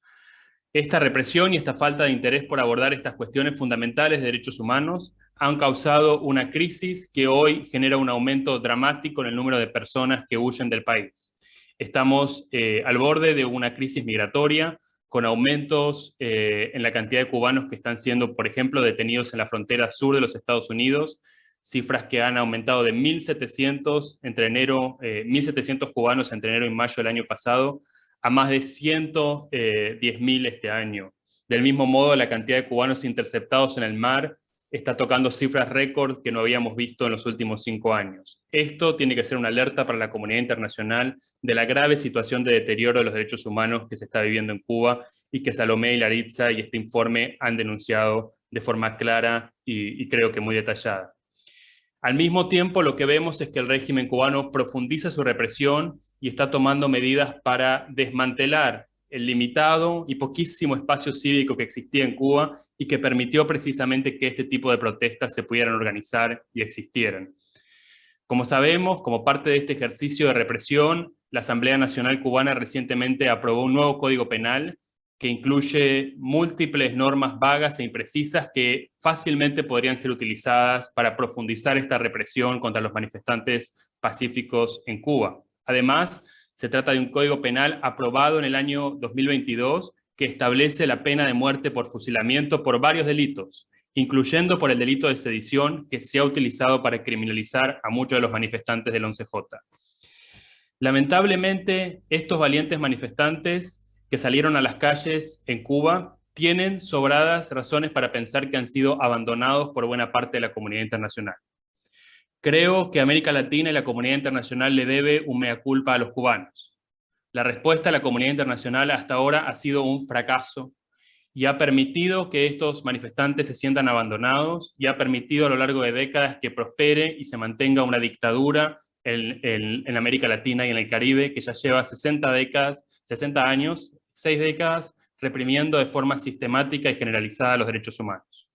Esta represión y esta falta de interés por abordar estas cuestiones fundamentales de derechos humanos han causado una crisis que hoy genera un aumento dramático en el número de personas que huyen del país. Estamos al borde de una crisis migratoria con aumentos en la cantidad de cubanos que están siendo, por ejemplo, detenidos en la frontera sur de los Estados Unidos, cifras que han aumentado de 1.700 entre enero, 1.700 cubanos entre enero y mayo del año pasado, a más de 110.000 este año. Del mismo modo, la cantidad de cubanos interceptados en el mar está tocando cifras récord que no habíamos visto en los últimos 5 años. Esto tiene que ser una alerta para la comunidad internacional de la grave situación de deterioro de los derechos humanos que se está viviendo en Cuba y que Salomé y Laritza y este informe han denunciado de forma clara y creo que muy detallada. Al mismo tiempo, lo que vemos es que el régimen cubano profundiza su represión y está tomando medidas para desmantelar el limitado y poquísimo espacio cívico que existía en Cuba y que permitió precisamente que este tipo de protestas se pudieran organizar y existieran. Como sabemos, como parte de este ejercicio de represión, la Asamblea Nacional Cubana recientemente aprobó un nuevo Código Penal que incluye múltiples normas vagas e imprecisas que fácilmente podrían ser utilizadas para profundizar esta represión contra los manifestantes pacíficos en Cuba. Además, se trata de un código penal aprobado en el año 2022 que establece la pena de muerte por fusilamiento por varios delitos, incluyendo por el delito de sedición que se ha utilizado para criminalizar a muchos de los manifestantes del 11J. Lamentablemente, estos valientes manifestantes que salieron a las calles en Cuba tienen sobradas razones para pensar que han sido abandonados por buena parte de la comunidad internacional. Creo que América Latina y la comunidad internacional le debe un mea culpa a los cubanos. La respuesta de la comunidad internacional hasta ahora ha sido un fracaso y ha permitido que estos manifestantes se sientan abandonados y ha permitido a lo largo de décadas que prospere y se mantenga una dictadura en América Latina y en el Caribe que ya lleva 60 años, 6 décadas, reprimiendo de forma sistemática y generalizada los derechos humanos.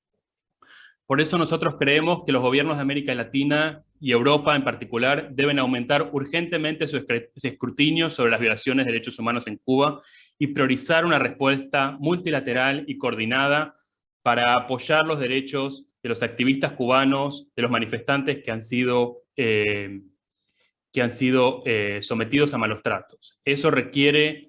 Por eso nosotros creemos que los gobiernos de América Latina y Europa en particular deben aumentar urgentemente su escrutinio sobre las violaciones de derechos humanos en Cuba y priorizar una respuesta multilateral y coordinada para apoyar los derechos de los activistas cubanos, de los manifestantes que han sido sometidos a malos tratos. Eso requiere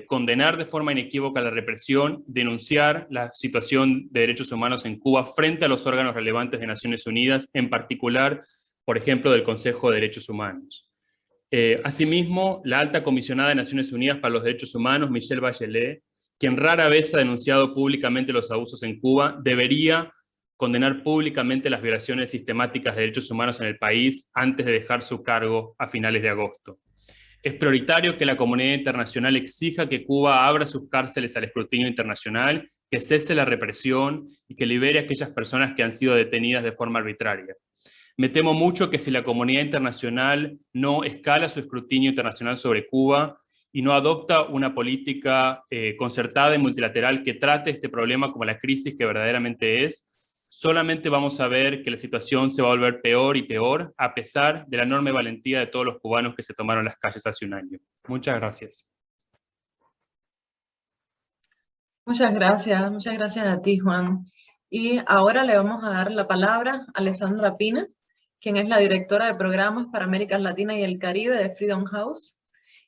condenar de forma inequívoca la represión, denunciar la situación de derechos humanos en Cuba frente a los órganos relevantes de Naciones Unidas, en particular, por ejemplo, del Consejo de Derechos Humanos. Asimismo, la alta comisionada de Naciones Unidas para los Derechos Humanos, Michelle Bachelet, quien rara vez ha denunciado públicamente los abusos en Cuba, debería condenar públicamente las violaciones sistemáticas de derechos humanos en el país antes de dejar su cargo a finales de agosto. Es prioritario que la comunidad internacional exija que Cuba abra sus cárceles al escrutinio internacional, que cese la represión y que libere a aquellas personas que han sido detenidas de forma arbitraria. Me temo mucho que si la comunidad internacional no escala su escrutinio internacional sobre Cuba y no adopta una política concertada y multilateral que trate este problema como la crisis que verdaderamente es, solamente vamos a ver que la situación se va a volver peor y peor, a pesar de la enorme valentía de todos los cubanos que se tomaron las calles hace un año. Muchas gracias. Muchas gracias a ti, Juan. Y ahora le vamos a dar la palabra a Alessandra Pina, quien es la directora de programas para América Latina y el Caribe de Freedom House.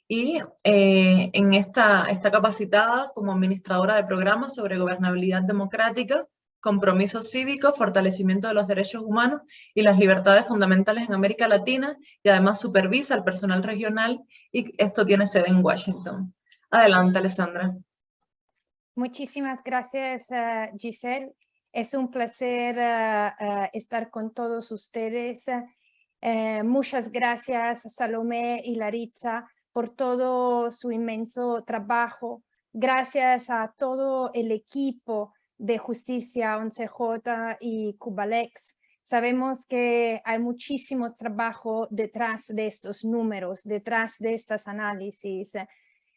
Y está capacitada como administradora de programas sobre gobernabilidad democrática, compromiso cívico, fortalecimiento de los derechos humanos y las libertades fundamentales en América Latina, y además supervisa al personal regional, y esto tiene sede en Washington. Adelante, Alessandra. Muchísimas gracias, Giselle. Es un placer estar con todos ustedes. Muchas gracias, Salomé y Laritza, por todo su inmenso trabajo. Gracias a todo el equipo de Justicia 11J y Cubalex. Sabemos que hay muchísimo trabajo detrás de estos números, detrás de estos análisis.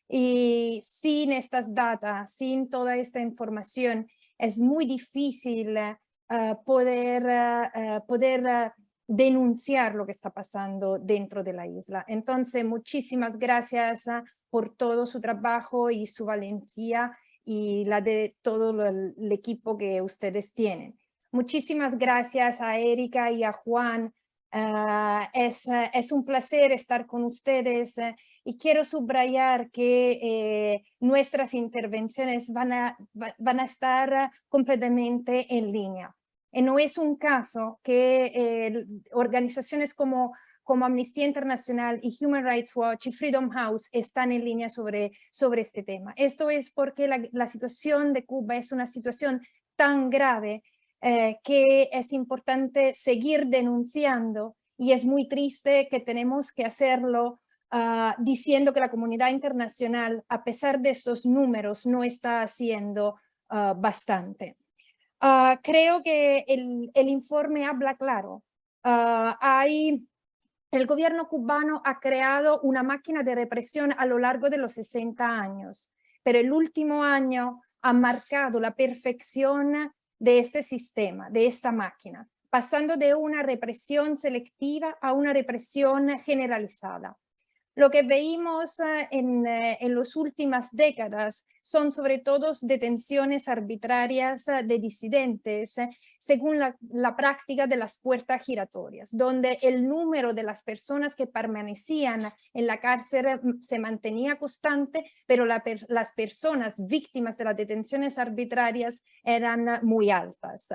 Y sin estas datas, sin toda esta información, es muy difícil poder denunciar lo que está pasando dentro de la isla. Entonces, muchísimas gracias por todo su trabajo y su valentía y la de todo el equipo que ustedes tienen. Muchísimas gracias a Erika y a Juan. Es un placer estar con ustedes y quiero subrayar que nuestras intervenciones van a estar completamente en línea. No es un caso que organizaciones como Amnistía Internacional y Human Rights Watch y Freedom House están en línea sobre este tema. Esto es porque la situación de Cuba es una situación tan grave que es importante seguir denunciando, y es muy triste que tenemos que hacerlo diciendo que la comunidad internacional, a pesar de estos números, no está haciendo bastante. Creo que el informe habla claro. El gobierno cubano ha creado una máquina de represión a lo largo de los 60 años, pero el último año ha marcado la perfección de este sistema, de esta máquina, pasando de una represión selectiva a una represión generalizada. Lo que veíamos en las últimas décadas son sobre todo detenciones arbitrarias de disidentes según la práctica de las puertas giratorias, donde el número de las personas que permanecían en la cárcel se mantenía constante, pero las personas víctimas de las detenciones arbitrarias eran muy altas.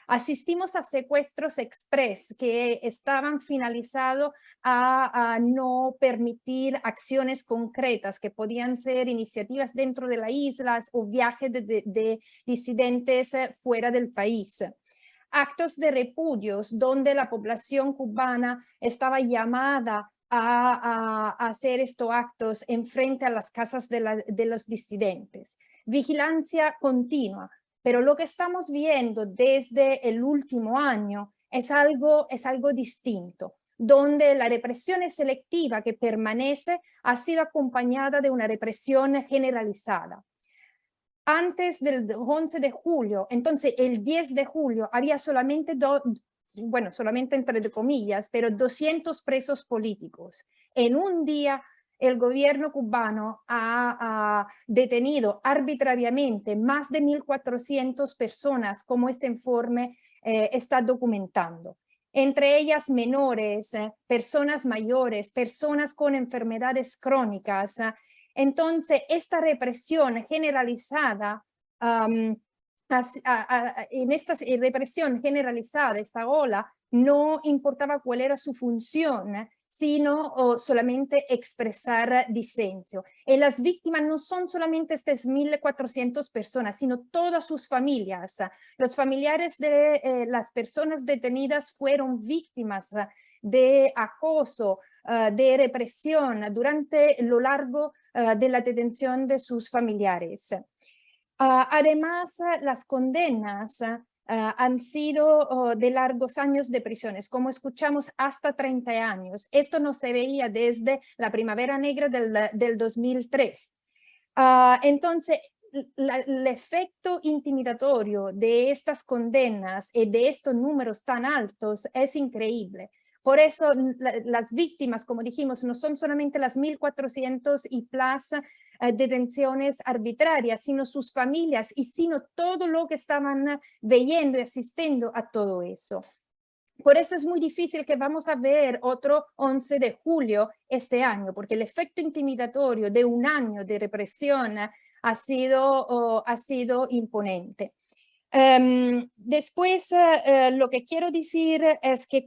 Asistimos a secuestros express que estaban finalizados a no permitir acciones concretas que podían ser iniciativas dentro de las islas o viajes de disidentes fuera del país. Actos de repudios donde la población cubana estaba llamada a hacer estos actos en frente a las casas de los disidentes. Vigilancia continua. Pero lo que estamos viendo desde el último año es algo distinto, donde la represión selectiva que permanece ha sido acompañada de una represión generalizada. Antes del 11 de julio, entonces el 10 de julio, había solamente solamente entre comillas, pero 200 presos políticos. En un día, el gobierno cubano ha detenido arbitrariamente más de 1.400 personas, como este informe está documentando. Entre ellas menores, personas mayores, personas con enfermedades crónicas. Entonces, esta represión generalizada, en esta represión generalizada, esta ola, no importaba cuál era su función, sino solamente expresar disenso. Y las víctimas no son solamente estas 1.400 personas, sino todas sus familias. Los familiares de las personas detenidas fueron víctimas de acoso, de represión durante lo largo de la detención de sus familiares. Además, las condenas han sido de largos años de prisiones, como escuchamos, hasta 30 años. Esto no se veía desde la Primavera Negra del 2003. Entonces, el efecto intimidatorio de estas condenas y de estos números tan altos es increíble. Por eso las víctimas, como dijimos, no son solamente las 1.400 y plus detenciones arbitrarias, sino sus familias y sino todo lo que estaban viendo y asistiendo a todo eso. Por eso es muy difícil que vamos a ver otro 11 de julio este año, porque el efecto intimidatorio de un año de represión ha sido imponente. Después, lo que quiero decir es que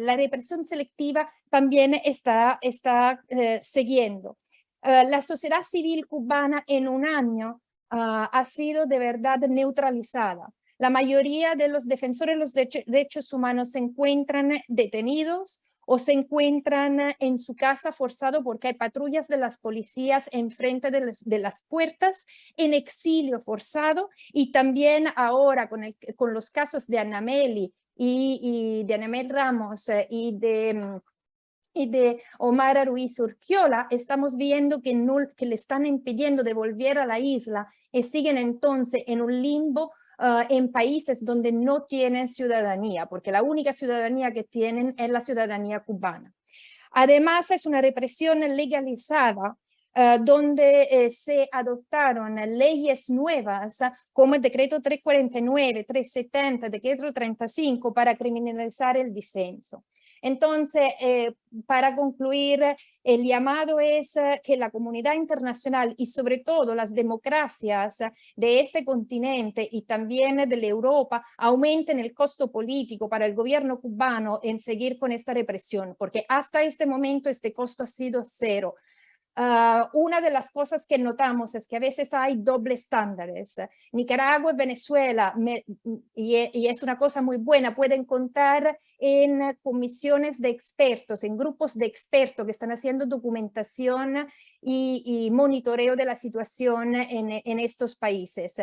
la represión selectiva también está siguiendo. La sociedad civil cubana en un año ha sido de verdad neutralizada. La mayoría de los defensores de los derechos humanos se encuentran detenidos o se encuentran en su casa forzado porque hay patrullas de las policías enfrente de las puertas, en exilio forzado, y también ahora con los casos de Ana Meli y de Ana Mel Ramos y de Omar Ruiz Urquiola, estamos viendo que le están impidiendo de volver a la isla y siguen entonces en un limbo en países donde no tienen ciudadanía, porque la única ciudadanía que tienen es la ciudadanía cubana. Además, es una represión legalizada donde se adoptaron leyes nuevas como el decreto 349, 370, decreto 35 para criminalizar el disenso. Entonces, para concluir, el llamado es que la comunidad internacional y sobre todo las democracias de este continente y también de la Europa aumenten el costo político para el gobierno cubano en seguir con esta represión, porque hasta este momento este costo ha sido cero. Una de las cosas que notamos es que a veces hay dobles estándares. Nicaragua y Venezuela, y es una cosa muy buena, pueden contar en comisiones de expertos, en grupos de expertos que están haciendo documentación y monitoreo de la situación en estos países.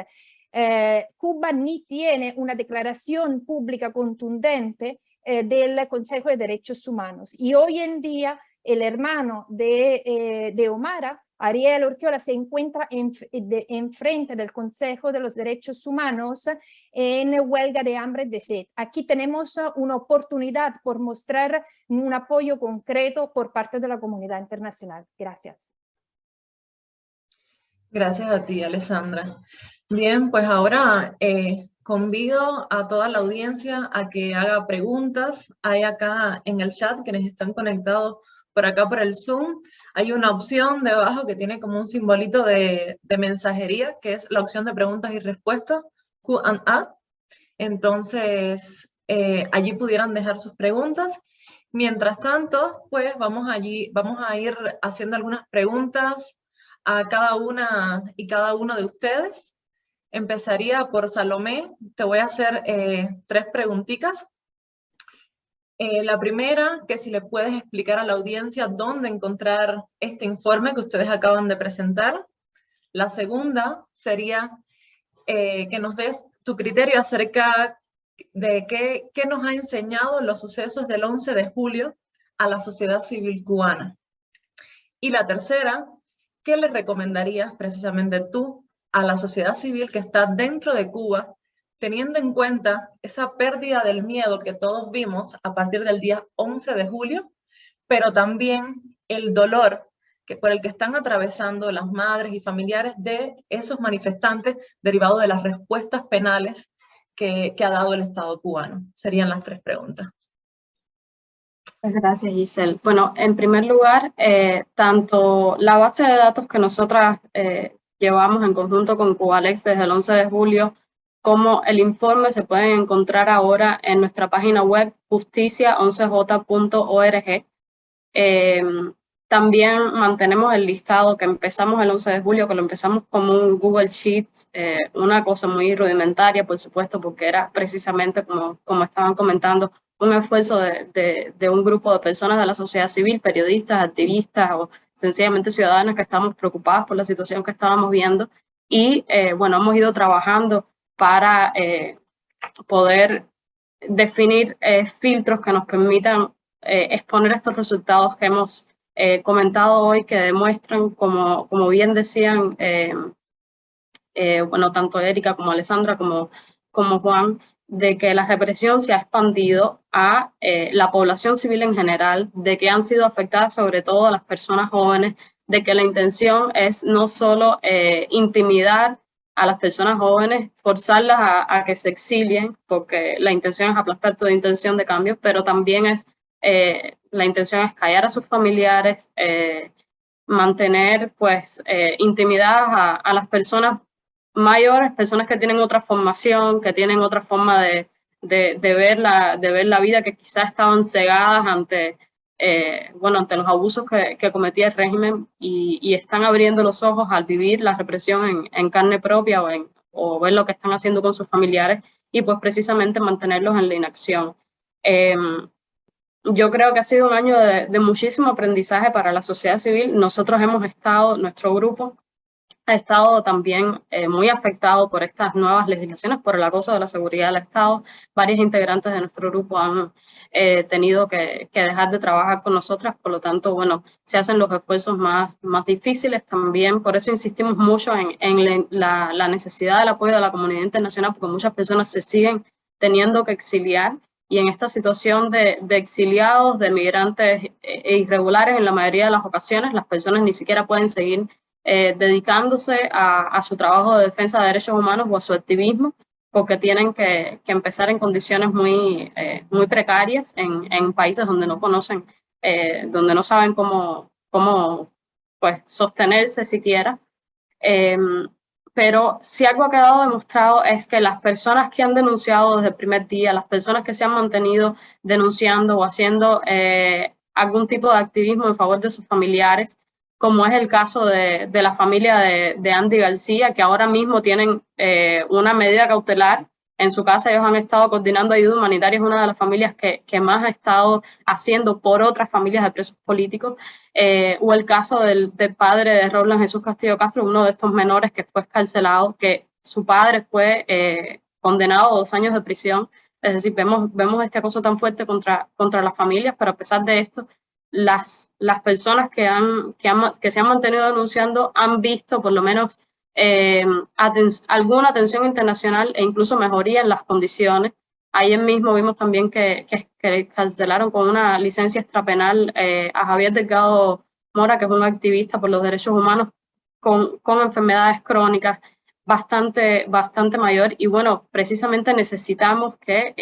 Cuba ni tiene una declaración pública contundente del Consejo de Derechos Humanos, y hoy en día el hermano de Omar, Ariel Urquiola, se encuentra enfrente del Consejo de los Derechos Humanos en huelga de hambre de sed. Aquí tenemos una oportunidad por mostrar un apoyo concreto por parte de la comunidad internacional. Gracias. Gracias a ti, Alessandra. Bien, pues ahora convido a toda la audiencia a que haga preguntas. Hay acá en el chat, quienes están conectados por acá por el Zoom, hay una opción debajo que tiene como un simbolito de mensajería, que es la opción de preguntas y respuestas, Q&A. Entonces, allí pudieran dejar sus preguntas. Mientras tanto, pues vamos a ir haciendo algunas preguntas a cada una y cada uno de ustedes. Empezaría por Salomé. Te voy a hacer 3 preguntitas. La primera, que si le puedes explicar a la audiencia dónde encontrar este informe que ustedes acaban de presentar. La segunda sería que nos des tu criterio acerca de qué nos ha enseñado los sucesos del 11 de julio a la sociedad civil cubana. Y la tercera, ¿qué le recomendarías precisamente tú a la sociedad civil que está dentro de Cuba, teniendo en cuenta esa pérdida del miedo que todos vimos a partir del día 11 de julio, pero también el dolor por el que están atravesando las madres y familiares de esos manifestantes derivados de las respuestas penales que ha dado el Estado cubano? Serían las 3 preguntas. Gracias, Giselle. Bueno, en primer lugar, tanto la base de datos que nosotras llevamos en conjunto con Cubalex desde el 11 de julio, como el informe se pueden encontrar ahora en nuestra página web justicia11j.org. También mantenemos el listado que empezamos el 11 de julio, que lo empezamos como un Google Sheets, una cosa muy rudimentaria, por supuesto, porque era precisamente, como estaban comentando, un esfuerzo de un grupo de personas de la sociedad civil, periodistas, activistas o sencillamente ciudadanas que estamos preocupadas por la situación que estábamos viendo. Y bueno, hemos ido trabajando para poder definir filtros que nos permitan exponer estos resultados que hemos comentado hoy, que demuestran, como bien decían, bueno, tanto Erika como Alessandra como Juan, de que la represión se ha expandido a la población civil en general, de que han sido afectadas sobre todo las personas jóvenes, de que la intención es no solo intimidar a las personas jóvenes, forzarlas a que se exilien, porque la intención es aplastar toda intención de cambio, pero también la intención es callar a sus familiares, mantener pues intimidadas a las personas mayores, personas que tienen otra formación, que tienen otra forma de ver la vida, que quizás estaban cegadas ante los abusos que cometía el régimen y están abriendo los ojos al vivir la represión en carne propia o ver lo que están haciendo con sus familiares y pues precisamente mantenerlos en la inacción. Yo creo que ha sido un año de muchísimo aprendizaje para la sociedad civil. Nosotros hemos estado, nuestro grupo ha estado también muy afectado por estas nuevas legislaciones, por el acoso de la seguridad del Estado. Varios integrantes de nuestro grupo han tenido que dejar de trabajar con nosotras, por lo tanto, bueno, se hacen los esfuerzos más difíciles también. Por eso insistimos mucho en la necesidad del apoyo de la comunidad internacional, porque muchas personas se siguen teniendo que exiliar. Y en esta situación de exiliados, de migrantes irregulares, en la mayoría de las ocasiones, las personas ni siquiera pueden seguir dedicándose a su trabajo de defensa de derechos humanos o a su activismo, porque tienen que empezar en condiciones muy precarias en países donde no conocen, donde no saben cómo pues, sostenerse siquiera. Pero si algo ha quedado demostrado es que las personas que han denunciado desde el primer día, las personas que se han mantenido denunciando o haciendo algún tipo de activismo en favor de sus familiares, como es el caso de la familia de Andy García, que ahora mismo tienen una medida cautelar en su casa. Ellos han estado coordinando ayuda humanitaria, es una de las familias que más ha estado haciendo por otras familias de presos políticos, o el caso del padre de Roland Jesús Castillo Castro, uno de estos menores que fue excarcelado, que su padre fue condenado a 2 años de prisión. Es decir, vemos este acoso tan fuerte contra las familias, pero a pesar de esto, las personas que se han mantenido denunciando han visto por lo menos alguna atención internacional e incluso mejoría en las condiciones. Ayer mismo vimos también que cancelaron con una licencia extrapenal a Javier Delgado Mora, que es un activista por los derechos humanos con enfermedades crónicas bastante mayor. Y bueno, precisamente necesitamos que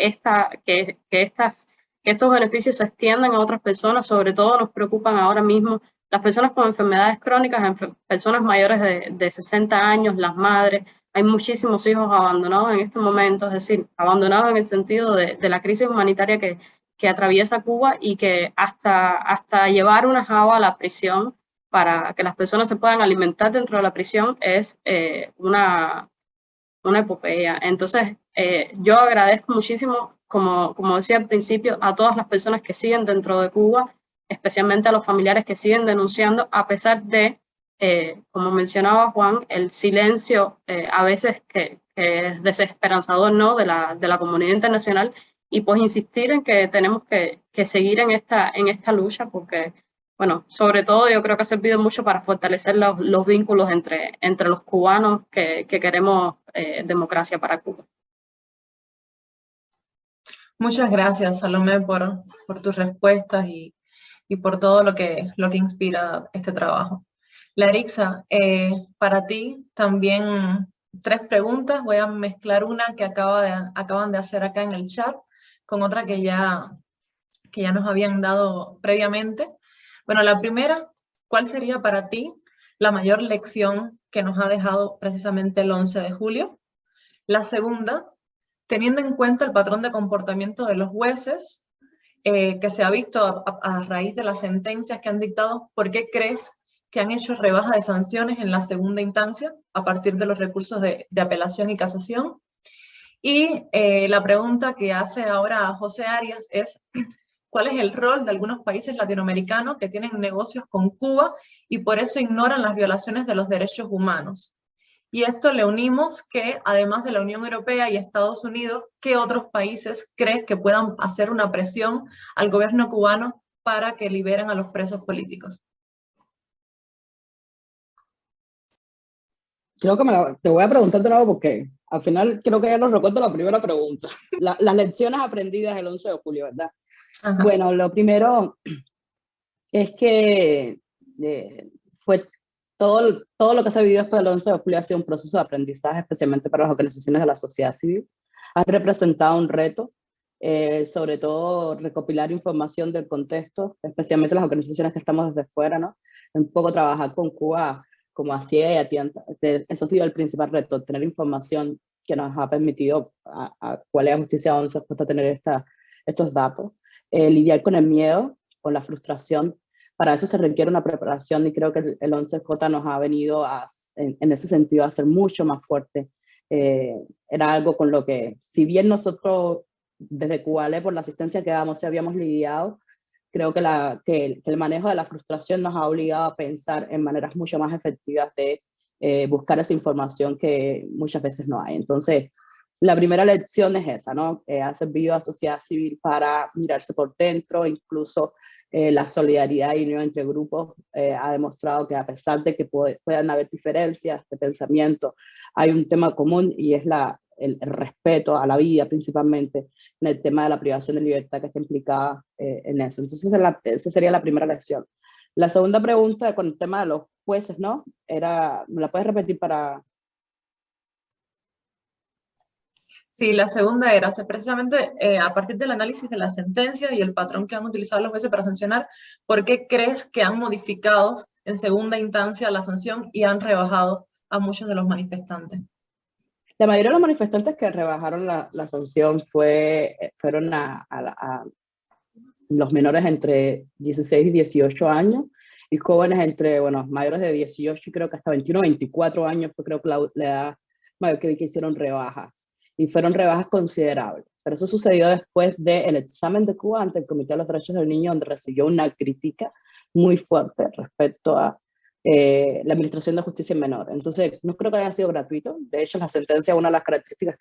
estos beneficios se extiendan a otras personas. Sobre todo nos preocupan ahora mismo las personas con enfermedades crónicas, personas mayores de 60 años, las madres. Hay muchísimos hijos abandonados en este momento, es decir, abandonados en el sentido de la crisis humanitaria que atraviesa Cuba, y que hasta llevar una java a la prisión para que las personas se puedan alimentar dentro de la prisión es una epopeya. Entonces, yo agradezco muchísimo, como decía al principio, a todas las personas que siguen dentro de Cuba, especialmente a los familiares que siguen denunciando, a pesar de, como mencionaba Juan, el silencio a veces que es desesperanzador, ¿no?, de la comunidad internacional, y pues insistir en que tenemos que seguir en esta lucha, porque, bueno, sobre todo yo creo que ha servido mucho para fortalecer los vínculos entre los cubanos que queremos democracia para Cuba. Muchas gracias, Salomé, por tus respuestas y por todo lo que inspira este trabajo. Larixa, para ti también 3 preguntas. Voy a mezclar una que acaban de hacer acá en el chat con otra que ya nos habían dado previamente. Bueno, la primera, ¿cuál sería para ti la mayor lección que nos ha dejado precisamente el 11 de julio? La segunda, teniendo en cuenta el patrón de comportamiento de los jueces que se ha visto a raíz de las sentencias que han dictado, ¿por qué crees que han hecho rebaja de sanciones en la segunda instancia a partir de los recursos de apelación y casación? Y la pregunta que hace ahora José Arias es, ¿cuál es el rol de algunos países latinoamericanos que tienen negocios con Cuba y por eso ignoran las violaciones de los derechos humanos? Y esto le unimos que, además de la Unión Europea y Estados Unidos, ¿qué otros países crees que puedan hacer una presión al gobierno cubano para que liberen a los presos políticos? Creo que te voy a preguntar de nuevo porque al final creo que ya nos recuerdo la primera pregunta. Las lecciones aprendidas el 11 de julio, ¿verdad? Ajá. Bueno, lo primero es que fue todo lo que se ha vivido después del 11 de julio ha sido un proceso de aprendizaje, especialmente para las organizaciones de la sociedad civil. Ha representado un reto, sobre todo recopilar información del contexto, especialmente las organizaciones que estamos desde fuera, ¿no? Un poco trabajar con Cuba como hacía y atienda. Eso ha sido el principal reto, tener información que nos ha permitido a Coalilex Justicia 11 a tener estos datos. Lidiar con el miedo, con la frustración. Para eso se requiere una preparación y creo que el 11J nos ha venido en ese sentido a ser mucho más fuerte. Era algo con lo que, si bien nosotros desde Coalilex por la asistencia que damos sí habíamos lidiado, creo que el manejo de la frustración nos ha obligado a pensar en maneras mucho más efectivas de buscar esa información que muchas veces no hay. Entonces, la primera lección es esa, ¿no? Ha servido a sociedad civil para mirarse por dentro, incluso la solidaridad y unión entre grupos ha demostrado que a pesar de que puedan haber diferencias de pensamiento, hay un tema común y es el respeto a la vida principalmente, en el tema de la privación de libertad que está implicada en eso. Entonces esa sería la primera lección. La segunda pregunta con el tema de los jueces, ¿no? ¿Me la puedes repetir para...? Sí, la segunda era, precisamente a partir del análisis de la sentencia y el patrón que han utilizado los jueces para sancionar, ¿por qué crees que han modificado en segunda instancia la sanción y han rebajado a muchos de los manifestantes? La mayoría de los manifestantes que rebajaron la sanción fueron a los menores entre 16 y 18 años y jóvenes entre, bueno, mayores de 18 y creo que hasta 21 o 24 años fue creo que la edad mayor que hicieron rebajas. Y fueron rebajas considerables. Pero eso sucedió después del examen de Cuba ante el Comité de los Derechos del Niño, donde recibió una crítica muy fuerte respecto a la administración de justicia en menor. Entonces, no creo que haya sido gratuito. De hecho, la sentencia, una de las características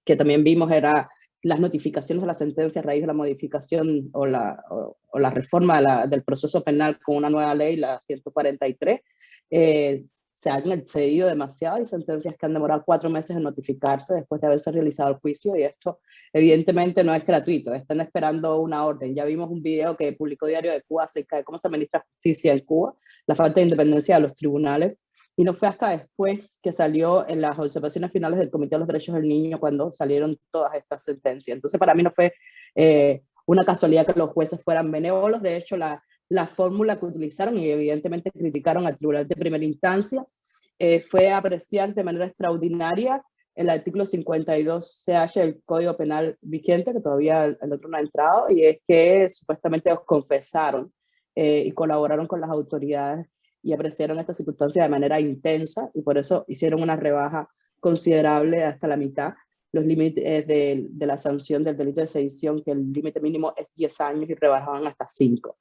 que también vimos era las notificaciones de la sentencia a raíz de la modificación o la reforma del proceso penal con una nueva ley, la 143, se han excedido demasiado. Hay sentencias que han demorado 4 meses en notificarse después de haberse realizado el juicio y esto evidentemente no es gratuito, están esperando una orden. Ya vimos un video que publicó Diario de Cuba acerca de cómo se administra justicia en Cuba, la falta de independencia de los tribunales, y no fue hasta después que salió en las observaciones finales del Comité de los Derechos del Niño cuando salieron todas estas sentencias. Entonces para mí no fue una casualidad que los jueces fueran benévolos. De hecho la fórmula que utilizaron y evidentemente criticaron al Tribunal de Primera Instancia fue apreciar de manera extraordinaria el artículo 52CH del Código Penal vigente, que todavía el otro no ha entrado, y es que supuestamente los confesaron y colaboraron con las autoridades y apreciaron esta circunstancia de manera intensa y por eso hicieron una rebaja considerable hasta la mitad los límites de la sanción del delito de sedición, que el límite mínimo es 10 años y rebajaban hasta 5.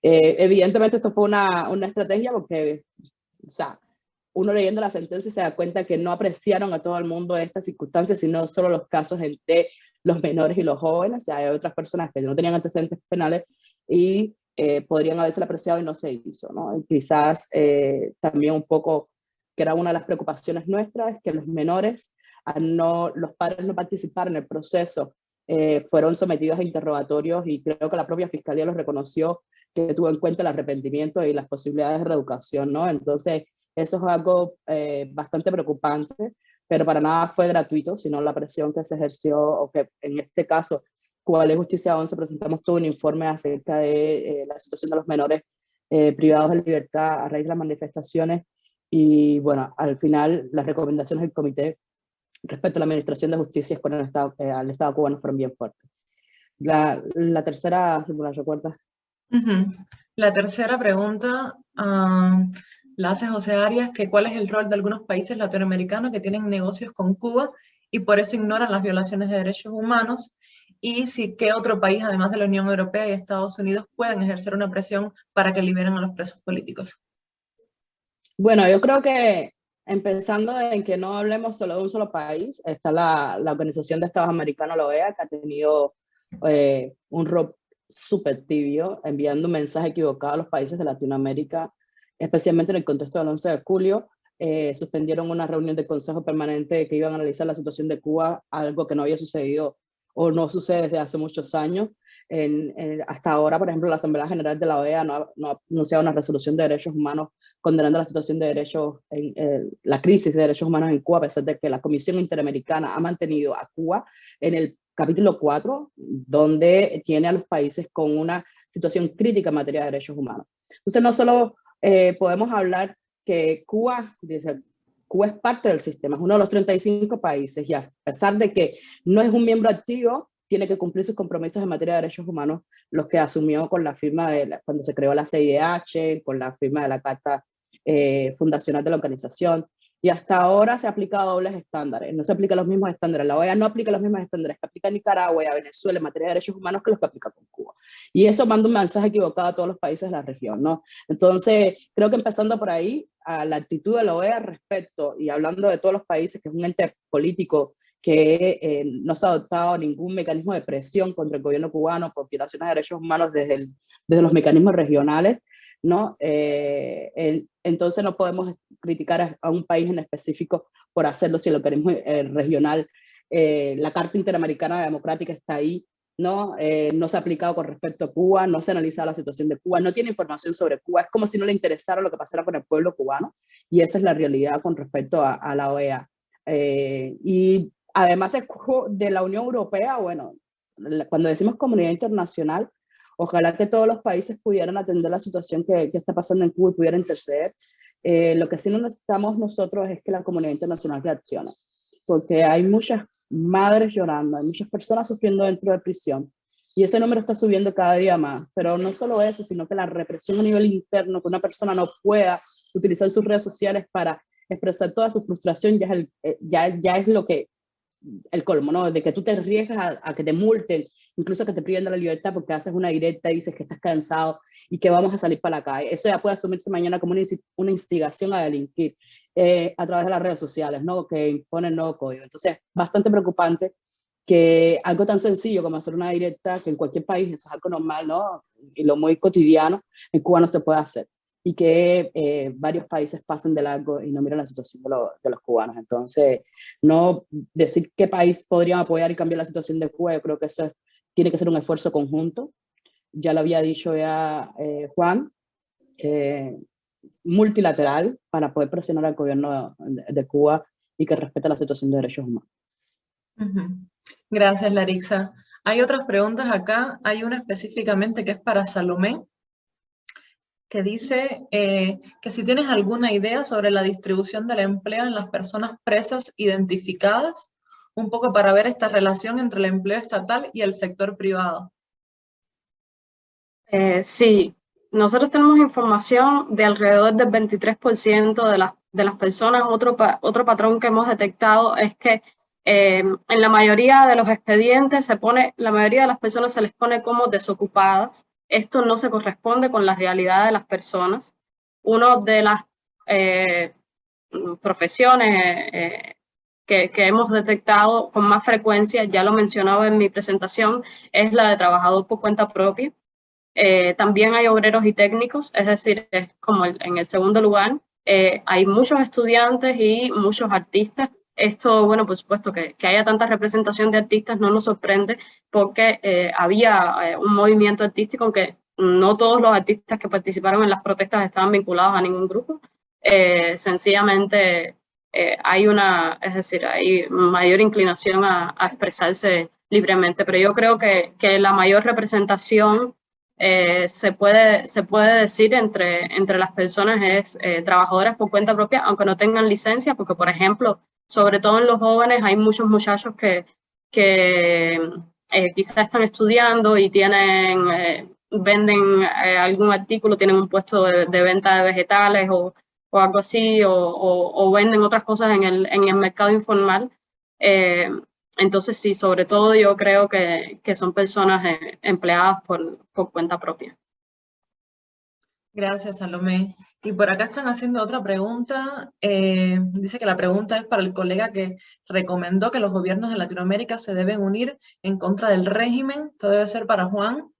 Evidentemente esto fue una estrategia porque, o sea, uno leyendo la sentencia se da cuenta que no apreciaron a todo el mundo estas circunstancias, sino solo los casos entre los menores y los jóvenes. O sea, hay otras personas que no tenían antecedentes penales y podrían haberse apreciado y no se hizo, ¿no? Y quizás también un poco, que era una de las preocupaciones nuestras, es que los menores, los padres no participar en el proceso, fueron sometidos a interrogatorios y creo que la propia Fiscalía los reconoció, que tuvo en cuenta el arrepentimiento y las posibilidades de reeducación, ¿no? Entonces, eso es algo bastante preocupante, pero para nada fue gratuito, sino la presión que se ejerció, o que en este caso, Coalilex Justicia 11, presentamos todo un informe acerca de la situación de los menores privados de libertad a raíz de las manifestaciones, y bueno, al final las recomendaciones del comité respecto a la administración de justicia con al Estado cubano fueron bien fuertes. La tercera, si me la recuerdas. La tercera pregunta la hace José Arias, que cuál es el rol de algunos países latinoamericanos que tienen negocios con Cuba y por eso ignoran las violaciones de derechos humanos, y si qué otro país, además de la Unión Europea y Estados Unidos, pueden ejercer una presión para que liberen a los presos políticos. Bueno, yo creo que empezando en que no hablemos solo de un solo país. Está la Organización de Estados Americanos, la OEA, que ha tenido un rol súper tibio, enviando un mensaje equivocado a los países de Latinoamérica, especialmente en el contexto del 11 de julio. Suspendieron una reunión del Consejo Permanente que iban a analizar la situación de Cuba, algo que no había sucedido o no sucede desde hace muchos años. Hasta ahora, por ejemplo, la Asamblea General de la OEA no ha anunciado una resolución de derechos humanos condenando la situación de derechos, la crisis de derechos humanos en Cuba, a pesar de que la Comisión Interamericana ha mantenido a Cuba en el capítulo 4, donde tiene a los países con una situación crítica en materia de derechos humanos. Entonces, no solo podemos hablar que Cuba es parte del sistema, es uno de los 35 países, y a pesar de que no es un miembro activo, tiene que cumplir sus compromisos en materia de derechos humanos, los que asumió con la firma cuando se creó la CIDH, con la firma de la Carta Fundacional de la organización, y hasta ahora se ha aplicado dobles estándares, no se aplican los mismos estándares. La OEA no aplica los mismos estándares que aplica Nicaragua y a Venezuela en materia de derechos humanos que los que aplica con Cuba. Y eso manda un mensaje equivocado a todos los países de la región, ¿no? Entonces, creo que empezando por ahí, a la actitud de la OEA respecto, y hablando de todos los países, que es un ente político que no se ha adoptado ningún mecanismo de presión contra el gobierno cubano por violaciones de derechos humanos desde los mecanismos regionales, ¿no? Entonces no podemos criticar a un país en específico por hacerlo si el organismo regional, la Carta Interamericana Democrática está ahí, ¿no? No se ha aplicado con respecto a Cuba, no se ha analizado la situación de Cuba, no tiene información sobre Cuba, es como si no le interesara lo que pasara con el pueblo cubano, y esa es la realidad con respecto a la OEA. Y además de la Unión Europea, bueno, cuando decimos comunidad internacional, ojalá que todos los países pudieran atender la situación que está pasando en Cuba y pudieran interceder. Lo que sí no necesitamos nosotros es que la comunidad internacional reaccione, porque hay muchas madres llorando, hay muchas personas sufriendo dentro de prisión, y ese número está subiendo cada día más. Pero no solo eso, sino que la represión a nivel interno, que una persona no pueda utilizar sus redes sociales para expresar toda su frustración, ya es lo que el colmo, ¿no? De que tú te arriesgas a que te multen, incluso que te priven de la libertad porque haces una directa y dices que estás cansado y que vamos a salir para la calle. Eso ya puede asumirse mañana como una instigación a delinquir a través de las redes sociales, ¿no? Que imponen nuevo código. Entonces, bastante preocupante que algo tan sencillo como hacer una directa, que en cualquier país eso es algo normal, ¿no? Y lo muy cotidiano, en Cuba no se puede hacer. Y que varios países pasen de largo y no miren la situación de los cubanos. Entonces, no decir qué país podrían apoyar y cambiar la situación de Cuba, yo creo que eso tiene que ser un esfuerzo conjunto. Ya lo había dicho ya Juan, multilateral, para poder presionar al gobierno de Cuba y que respete la situación de derechos humanos. Gracias, Larixa. Hay otras preguntas acá, hay una específicamente que es para Salomé, que dice que si tienes alguna idea sobre la distribución del empleo en las personas presas identificadas, un poco para ver esta relación entre el empleo estatal y el sector privado. Sí, nosotros tenemos información de alrededor del 23% de las personas. Otro patrón que hemos detectado es que en la mayoría de los expedientes la mayoría de las personas se les pone como desocupadas. Esto no se corresponde con la realidad de las personas. Una de las profesiones que hemos detectado con más frecuencia, ya lo mencionaba en mi presentación, es la de trabajador por cuenta propia. También hay obreros y técnicos, es decir, es como en el segundo lugar. Hay muchos estudiantes y muchos artistas. Esto, bueno, por supuesto que haya tanta representación de artistas no nos sorprende, porque había un movimiento artístico, aunque no todos los artistas que participaron en las protestas estaban vinculados a ningún grupo. Sencillamente hay mayor inclinación a expresarse libremente, pero yo creo que la mayor representación se puede decir entre las personas es trabajadoras por cuenta propia, aunque no tengan licencia, porque, por ejemplo, sobre todo en los jóvenes hay muchos muchachos que quizás están estudiando y venden algún artículo, tienen un puesto de venta de vegetales o algo así, o venden otras cosas en el mercado informal. Entonces sí, sobre todo yo creo que son personas empleadas por cuenta propia. Gracias, Salomé. Y por acá están haciendo otra pregunta. Dice que la pregunta es para el colega que recomendó que los gobiernos de Latinoamérica se deben unir en contra del régimen. Esto debe ser para Juan.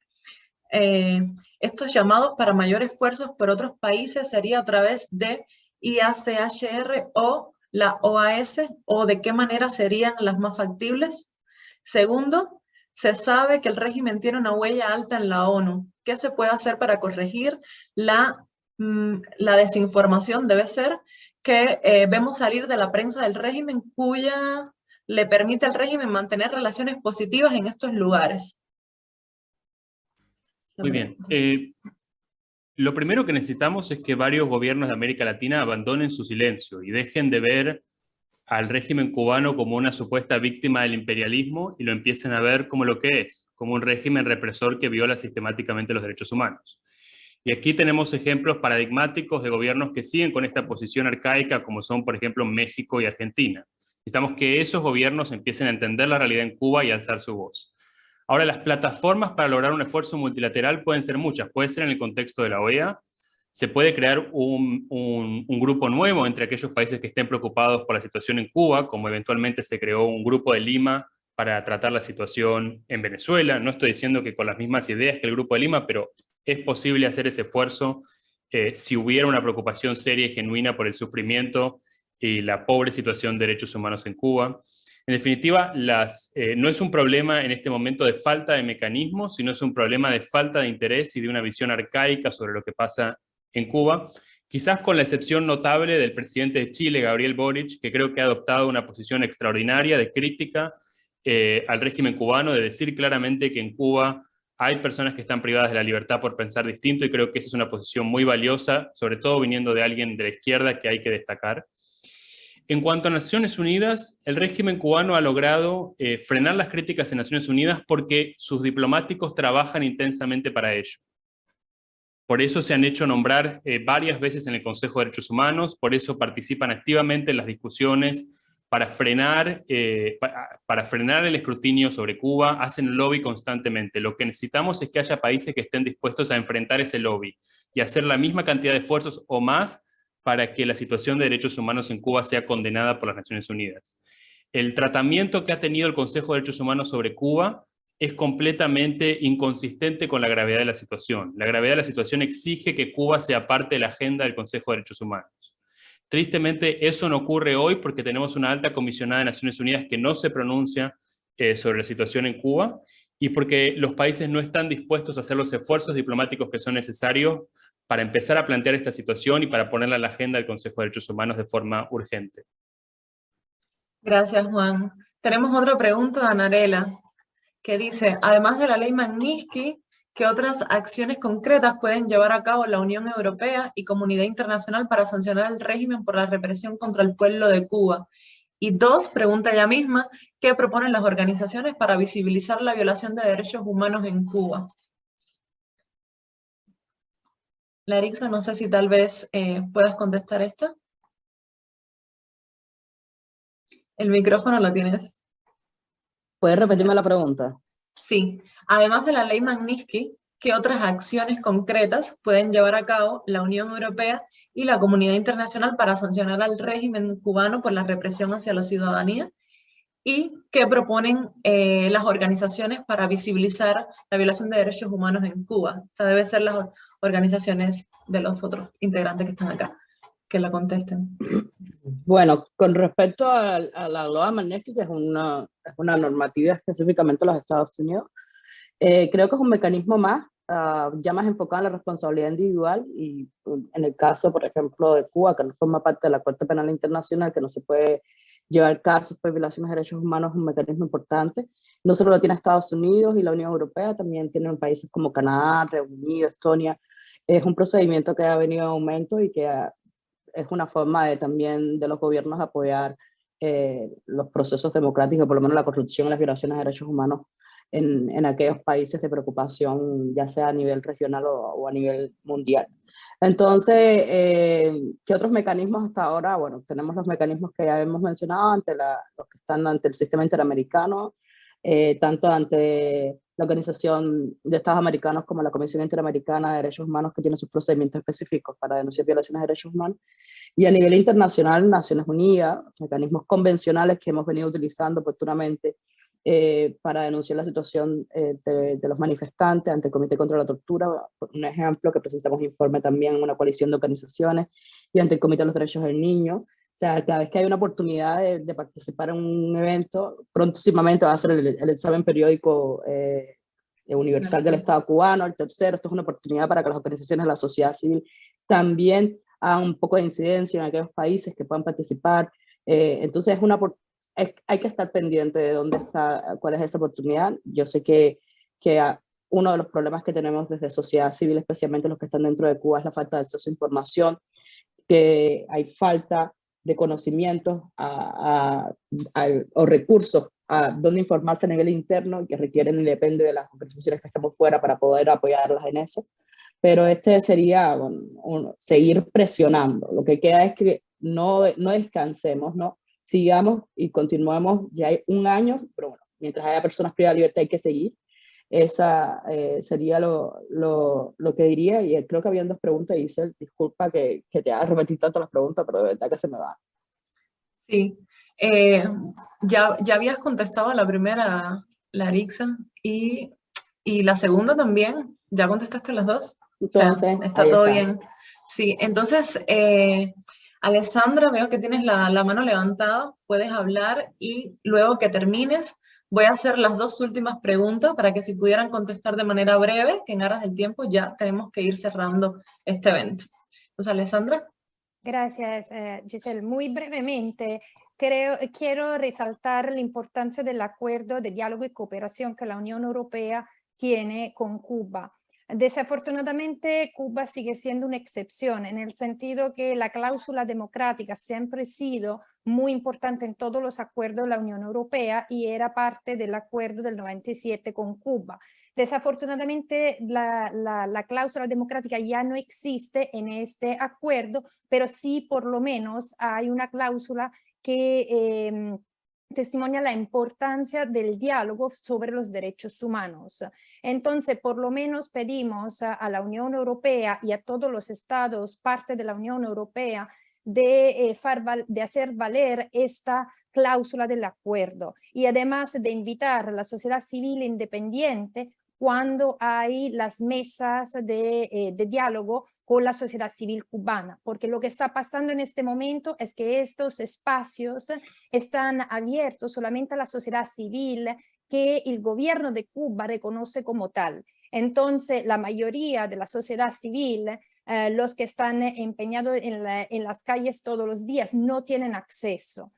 Estos llamados para mayores esfuerzos por otros países sería a través de IACHR o la OAS, o de qué manera serían las más factibles. Segundo, se sabe que el régimen tiene una huella alta en la ONU. ¿Qué se puede hacer para corregir la desinformación? Debe ser que vemos salir de la prensa del régimen cuya le permite al régimen mantener relaciones positivas en estos lugares. Muy bien. Lo primero que necesitamos es que varios gobiernos de América Latina abandonen su silencio y dejen de ver al régimen cubano como una supuesta víctima del imperialismo y lo empiecen a ver como lo que es, como un régimen represor que viola sistemáticamente los derechos humanos. Y aquí tenemos ejemplos paradigmáticos de gobiernos que siguen con esta posición arcaica, como son, por ejemplo, México y Argentina. Necesitamos que esos gobiernos empiecen a entender la realidad en Cuba y a alzar su voz. Ahora, las plataformas para lograr un esfuerzo multilateral pueden ser muchas. Puede ser en el contexto de la OEA, se puede crear un grupo nuevo entre aquellos países que estén preocupados por la situación en Cuba, como eventualmente se creó un grupo de Lima para tratar la situación en Venezuela. No estoy diciendo que con las mismas ideas que el grupo de Lima, pero es posible hacer ese esfuerzo si hubiera una preocupación seria y genuina por el sufrimiento y la pobre situación de derechos humanos en Cuba. En definitiva, no es un problema en este momento de falta de mecanismos, sino es un problema de falta de interés y de una visión arcaica sobre lo que pasa en Cuba, quizás con la excepción notable del presidente de Chile, Gabriel Boric, que creo que ha adoptado una posición extraordinaria de crítica al régimen cubano, de decir claramente que en Cuba hay personas que están privadas de la libertad por pensar distinto, y creo que esa es una posición muy valiosa, sobre todo viniendo de alguien de la izquierda, que hay que destacar. En cuanto a Naciones Unidas, el régimen cubano ha logrado frenar las críticas en Naciones Unidas porque sus diplomáticos trabajan intensamente para ello. Por eso se han hecho nombrar varias veces en el Consejo de Derechos Humanos, por eso participan activamente en las discusiones para frenar el escrutinio sobre Cuba, hacen lobby constantemente. Lo que necesitamos es que haya países que estén dispuestos a enfrentar ese lobby y hacer la misma cantidad de esfuerzos o más para que la situación de derechos humanos en Cuba sea condenada por las Naciones Unidas. El tratamiento que ha tenido el Consejo de Derechos Humanos sobre Cuba es completamente inconsistente con la gravedad de la situación. La gravedad de la situación exige que Cuba sea parte de la agenda del Consejo de Derechos Humanos. Tristemente, eso no ocurre hoy porque tenemos una alta comisionada de Naciones Unidas que no se pronuncia sobre la situación en Cuba, y porque los países no están dispuestos a hacer los esfuerzos diplomáticos que son necesarios para empezar a plantear esta situación y para ponerla en la agenda del Consejo de Derechos Humanos de forma urgente. Gracias, Juan. Tenemos otra pregunta de Anarela, que dice, además de la ley Magnitsky, ¿qué otras acciones concretas pueden llevar a cabo la Unión Europea y comunidad internacional para sancionar al régimen por la represión contra el pueblo de Cuba? Y dos, pregunta ella misma, ¿qué proponen las organizaciones para visibilizar la violación de derechos humanos en Cuba? Larixa, no sé si tal vez puedas contestar esta. El micrófono lo tienes. ¿Puedes repetirme la pregunta? Sí. Además de la ley Magnitsky, ¿qué otras acciones concretas pueden llevar a cabo la Unión Europea y la comunidad internacional para sancionar al régimen cubano por la represión hacia la ciudadanía? ¿Y qué proponen las organizaciones para visibilizar la violación de derechos humanos en Cuba? O sea, debe ser las organizaciones de los otros integrantes que están acá, que la contesten. Bueno, con respecto a la ley Magnitsky, que es una normativa específicamente de los Estados Unidos, creo que es un mecanismo más, ya más enfocado en la responsabilidad individual, y en el caso, por ejemplo, de Cuba, que no forma parte de la Corte Penal Internacional, que no se puede llevar casos por violaciones de derechos humanos, es un mecanismo importante. No solo lo tiene Estados Unidos y la Unión Europea, también tienen países como Canadá, Reino Unido, Estonia. Es un procedimiento que ha venido en aumento y que es una forma también de los gobiernos apoyar los procesos democráticos, por lo menos la corrupción y las violaciones de derechos humanos en aquellos países de preocupación, ya sea a nivel regional o a nivel mundial. Entonces, ¿qué otros mecanismos hasta ahora? Bueno, tenemos los mecanismos que ya hemos mencionado, los que están ante el sistema interamericano, tanto ante la Organización de Estados Americanos como la Comisión Interamericana de Derechos Humanos, que tiene sus procedimientos específicos para denunciar violaciones de derechos humanos, y a nivel internacional, Naciones Unidas, mecanismos convencionales que hemos venido utilizando oportunamente para denunciar la situación de los manifestantes ante el Comité contra la Tortura, por un ejemplo, que presentamos informe también en una coalición de organizaciones, y ante el Comité de los Derechos del Niño. O sea, cada vez que hay una oportunidad de participar en un evento, próximamente va a ser el examen periódico universal del Estado cubano, el tercero. Esto es una oportunidad para que las organizaciones de la sociedad civil también hagan un poco de incidencia en aquellos países que puedan participar. Entonces hay que estar pendiente de dónde está, cuál es esa oportunidad. Yo sé que uno de los problemas que tenemos desde sociedad civil, especialmente los que están dentro de Cuba, es la falta de acceso a información, que hay falta de conocimientos o recursos a dónde informarse a nivel interno, que requieren y depende de las organizaciones que estamos fuera para poder apoyarlas en eso. Pero sería seguir presionando. Lo que queda es que no descansemos, ¿no? Sigamos y continuemos. Ya hay un año, pero bueno, mientras haya personas privadas de libertad hay que seguir. Esa sería lo que diría. Y creo que habían dos preguntas, Giselle. Disculpa que te haga repetir tanto las preguntas, pero de verdad que se me va. Sí. Ya habías contestado a la primera, Larissa, y la segunda también. ¿Ya contestaste las dos? Entonces, o sea, está todo bien. Sí, entonces, Alessandra, veo que tienes la mano levantada, puedes hablar, y luego que termines voy a hacer las dos últimas preguntas para que si pudieran contestar de manera breve, que en aras del tiempo ya tenemos que ir cerrando este evento. Entonces, Alessandra. Gracias, Giselle. Muy brevemente, quiero resaltar la importancia del acuerdo de diálogo y cooperación que la Unión Europea tiene con Cuba. Desafortunadamente, Cuba sigue siendo una excepción en el sentido que la cláusula democrática siempre ha sido muy importante en todos los acuerdos de la Unión Europea y era parte del acuerdo del 97 con Cuba. Desafortunadamente, la cláusula democrática ya no existe en este acuerdo, pero sí por lo menos hay una cláusula que testimonia la importancia del diálogo sobre los derechos humanos. Entonces, por lo menos pedimos a la Unión Europea y a todos los estados parte de la Unión Europea de hacer valer esta cláusula del acuerdo y además de invitar a la sociedad civil independiente cuando hay las mesas de diálogo con la sociedad civil cubana, porque lo que está pasando en este momento es que estos espacios están abiertos solamente a la sociedad civil que el gobierno de Cuba reconoce como tal. Entonces, la mayoría de la sociedad civil, los que están empeñados en las calles todos los días, no tienen acceso.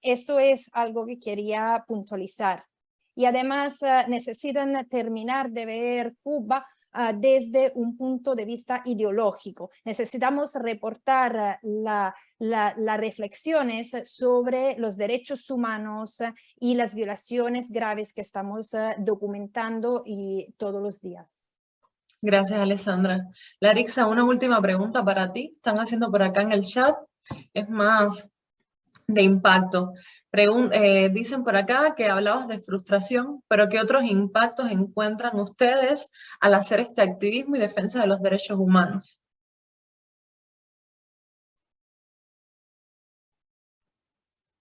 Esto es algo que quería puntualizar. Y además necesitan terminar de ver Cuba desde un punto de vista ideológico. Necesitamos reportar las reflexiones sobre los derechos humanos y las violaciones graves que estamos documentando todos los días. Gracias, Alessandra. Larissa, una última pregunta para ti. Están haciendo por acá en el chat. Es más de impacto. Dicen por acá que hablabas de frustración, pero ¿qué otros impactos encuentran ustedes al hacer este activismo y defensa de los derechos humanos?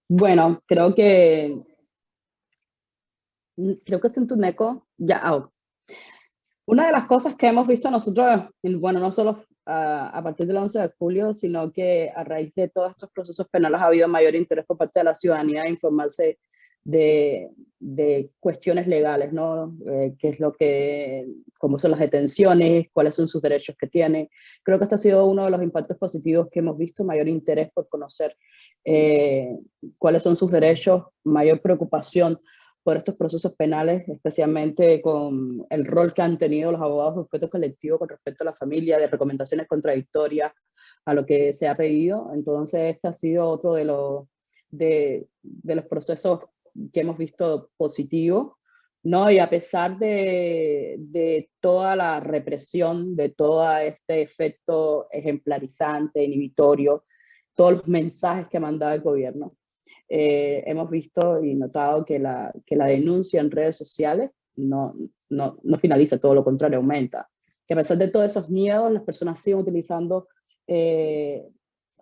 Bueno, creo que siento un eco. Una de las cosas que hemos visto nosotros, bueno, no solo a partir del 11 de julio, sino que a raíz de todos estos procesos penales ha habido mayor interés por parte de la ciudadanía de informarse de cuestiones legales, ¿no? ¿Qué es cómo son las detenciones, cuáles son sus derechos que tiene? Creo que esto ha sido uno de los impactos positivos que hemos visto, mayor interés por conocer cuáles son sus derechos, mayor preocupación por estos procesos penales, especialmente con el rol que han tenido los abogados de objeto colectivo con respecto a la familia, de recomendaciones contradictorias a lo que se ha pedido. Entonces, este ha sido otro de los procesos que hemos visto positivos, ¿no? Y a pesar de toda la represión, de todo este efecto ejemplarizante, inhibitorio, todos los mensajes que mandaba el gobierno, hemos visto y notado que la denuncia en redes sociales no finaliza, todo lo contrario, aumenta. Que a pesar de todos esos miedos, las personas siguen utilizando,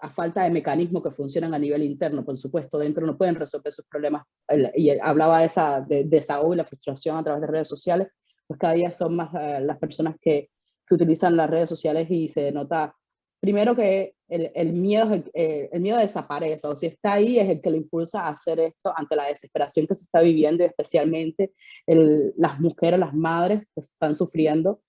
a falta de mecanismos que funcionan a nivel interno, por supuesto, dentro no pueden resolver sus problemas. Y hablaba de desahogo y la frustración a través de redes sociales, pues cada día son más las personas que utilizan las redes sociales y se nota, primero que el miedo desaparece, o si está ahí es el que lo impulsa a hacer esto ante la desesperación que se está viviendo, y especialmente las mujeres, las madres que están sufriendo,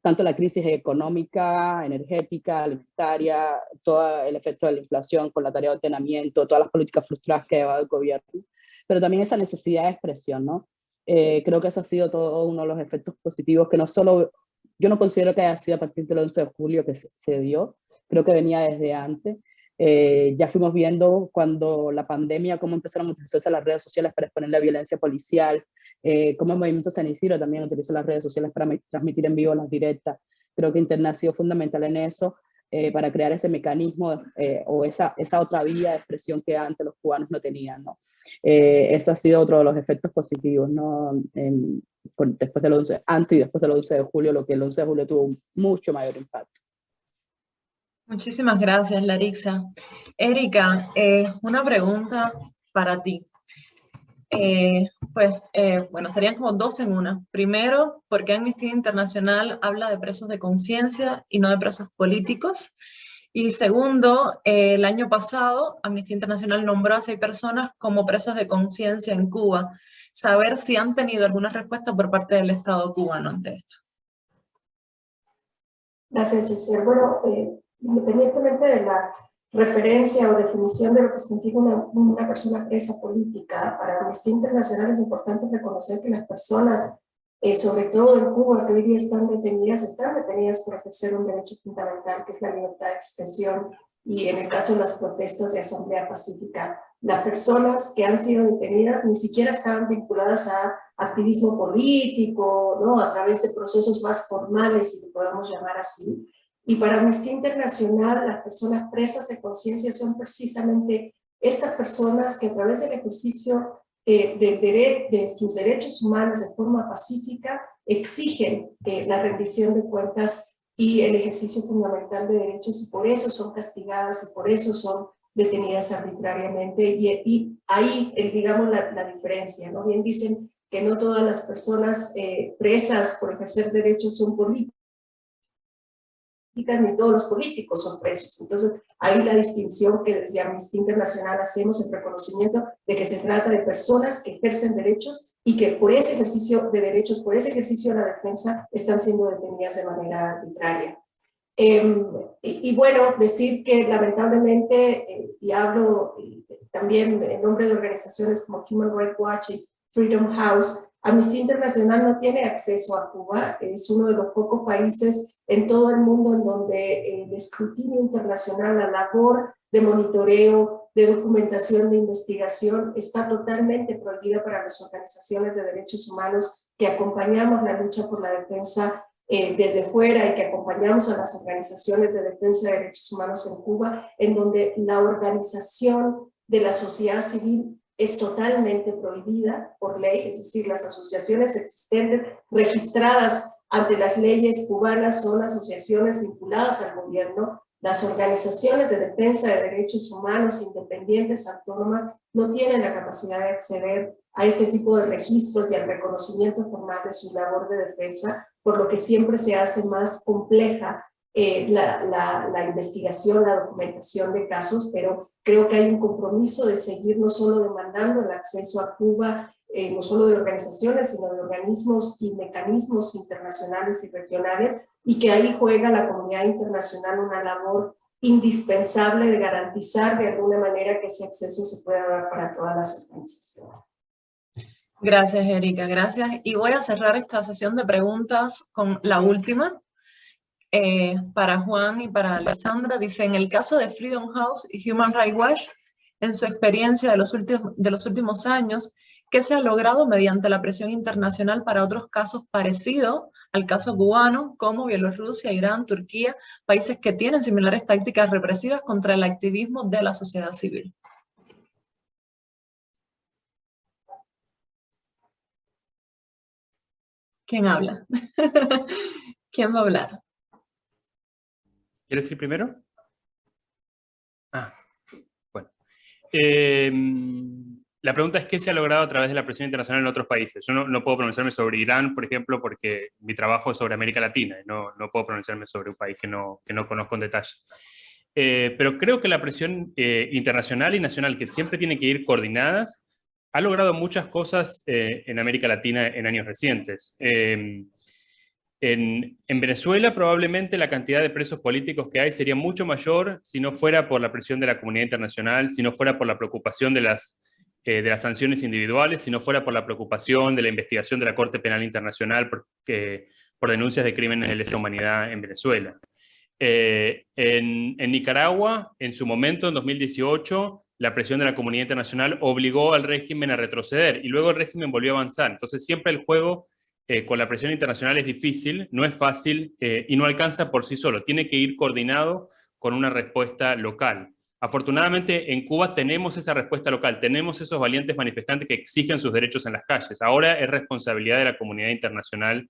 tanto la crisis económica, energética, alimentaria, todo el efecto de la inflación con la tarea de ordenamiento, todas las políticas frustradas que ha llevado el gobierno, pero también esa necesidad de expresión, ¿no? Creo que eso ha sido todo uno de los efectos positivos que no solo, yo no considero que haya sido a partir del 11 de julio que se dio, creo que venía desde antes. Ya fuimos viendo cuando la pandemia, cómo empezaron a utilizarse las redes sociales para exponer la violencia policial, cómo el movimiento San Isidro también utilizó las redes sociales para transmitir en vivo las directas. Creo que Internet ha sido fundamental en eso, para crear ese mecanismo o esa otra vía de expresión que antes los cubanos no tenían, ¿no? Eso ha sido otro de los efectos positivos, ¿no? Después del 11, antes y después del 11 de julio, lo que el 11 de julio tuvo un mucho mayor impacto. Muchísimas gracias, Larixa. Erika, una pregunta para ti. Bueno, serían como dos en una. Primero, ¿por qué Amnistía Internacional habla de presos de conciencia y no de presos políticos? Y segundo, el año pasado, Amnistía Internacional nombró a 6 personas como presos de conciencia en Cuba. Saber si han tenido alguna respuesta por parte del Estado cubano ante esto. Gracias, Giselle. Bueno, independientemente de la referencia o definición de lo que significa una persona presa política, para Amnistía Internacional es importante reconocer que las personas, sobre todo en Cuba, que hoy día están detenidas por ejercer un derecho fundamental, que es la libertad de expresión, y en el caso de las protestas de asamblea pacífica, las personas que han sido detenidas ni siquiera estaban vinculadas a activismo político, ¿no? A través de procesos más formales, si lo podemos llamar así. Y para Amnistía Internacional, las personas presas de conciencia son precisamente estas personas que a través del ejercicio de sus derechos humanos de forma pacífica exigen la rendición de cuentas y el ejercicio fundamental de derechos, y por eso son castigadas y por eso son detenidas arbitrariamente. Y ahí, digamos, la diferencia, ¿no? Bien dicen que no todas las personas presas por ejercer derechos son políticas, ni todos los políticos son presos. Entonces, ahí la distinción que desde Amnistía Internacional hacemos, el reconocimiento de que se trata de personas que ejercen derechos y que por ese ejercicio de derechos, por ese ejercicio de la defensa, están siendo detenidas de manera arbitraria. Y bueno, decir que lamentablemente, y hablo también en nombre de organizaciones como Human Rights Watch y Freedom House, Amnistía Internacional no tiene acceso a Cuba. Es uno de los pocos países en todo el mundo en donde el escrutinio internacional, la labor de monitoreo, de documentación, de investigación, está totalmente prohibida para las organizaciones de derechos humanos que acompañamos la lucha por la defensa desde fuera y que acompañamos a las organizaciones de defensa de derechos humanos en Cuba, en donde la organización de la sociedad civil es totalmente prohibida por ley, es decir, las asociaciones existentes registradas ante las leyes cubanas son asociaciones vinculadas al gobierno. Las organizaciones de defensa de derechos humanos independientes, autónomas, no tienen la capacidad de acceder a este tipo de registros y al reconocimiento formal de su labor de defensa, por lo que siempre se hace más compleja la investigación, la documentación de casos, pero creo que hay un compromiso de seguir no solo demandando el acceso a Cuba, no solo de organizaciones, sino de organismos y mecanismos internacionales y regionales, y que ahí juega la comunidad internacional una labor indispensable de garantizar de alguna manera que ese acceso se pueda dar para todas las organizaciones. Gracias, Erika, gracias. Y voy a cerrar esta sesión de preguntas con la última. Para Juan y para Alessandra, dice, en el caso de Freedom House y Human Rights Watch, en su experiencia de los últimos años, ¿qué se ha logrado mediante la presión internacional para otros casos parecidos al caso cubano, como Bielorrusia, Irán, Turquía, países que tienen similares tácticas represivas contra el activismo de la sociedad civil? ¿Quién habla? ¿Quién va a hablar? ¿Quieres ir primero? Bueno. La pregunta es qué se ha logrado a través de la presión internacional en otros países. Yo no puedo pronunciarme sobre Irán, por ejemplo, porque mi trabajo es sobre América Latina, y no puedo pronunciarme sobre un país que no conozco en detalle. Pero creo que la presión internacional y nacional, que siempre tienen que ir coordinadas, ha logrado muchas cosas en América Latina en años recientes. En Venezuela probablemente la cantidad de presos políticos que hay sería mucho mayor si no fuera por la presión de la comunidad internacional, si no fuera por la preocupación de las sanciones individuales, si no fuera por la preocupación de la investigación de la Corte Penal Internacional por denuncias de crímenes de lesa humanidad en Venezuela. En Nicaragua, en su momento, en 2018, la presión de la comunidad internacional obligó al régimen a retroceder y luego el régimen volvió a avanzar. Entonces siempre el juego con la presión internacional es difícil, no es fácil y no alcanza por sí solo. Tiene que ir coordinado con una respuesta local. Afortunadamente en Cuba tenemos esa respuesta local, tenemos esos valientes manifestantes que exigen sus derechos en las calles. Ahora es responsabilidad de la comunidad internacional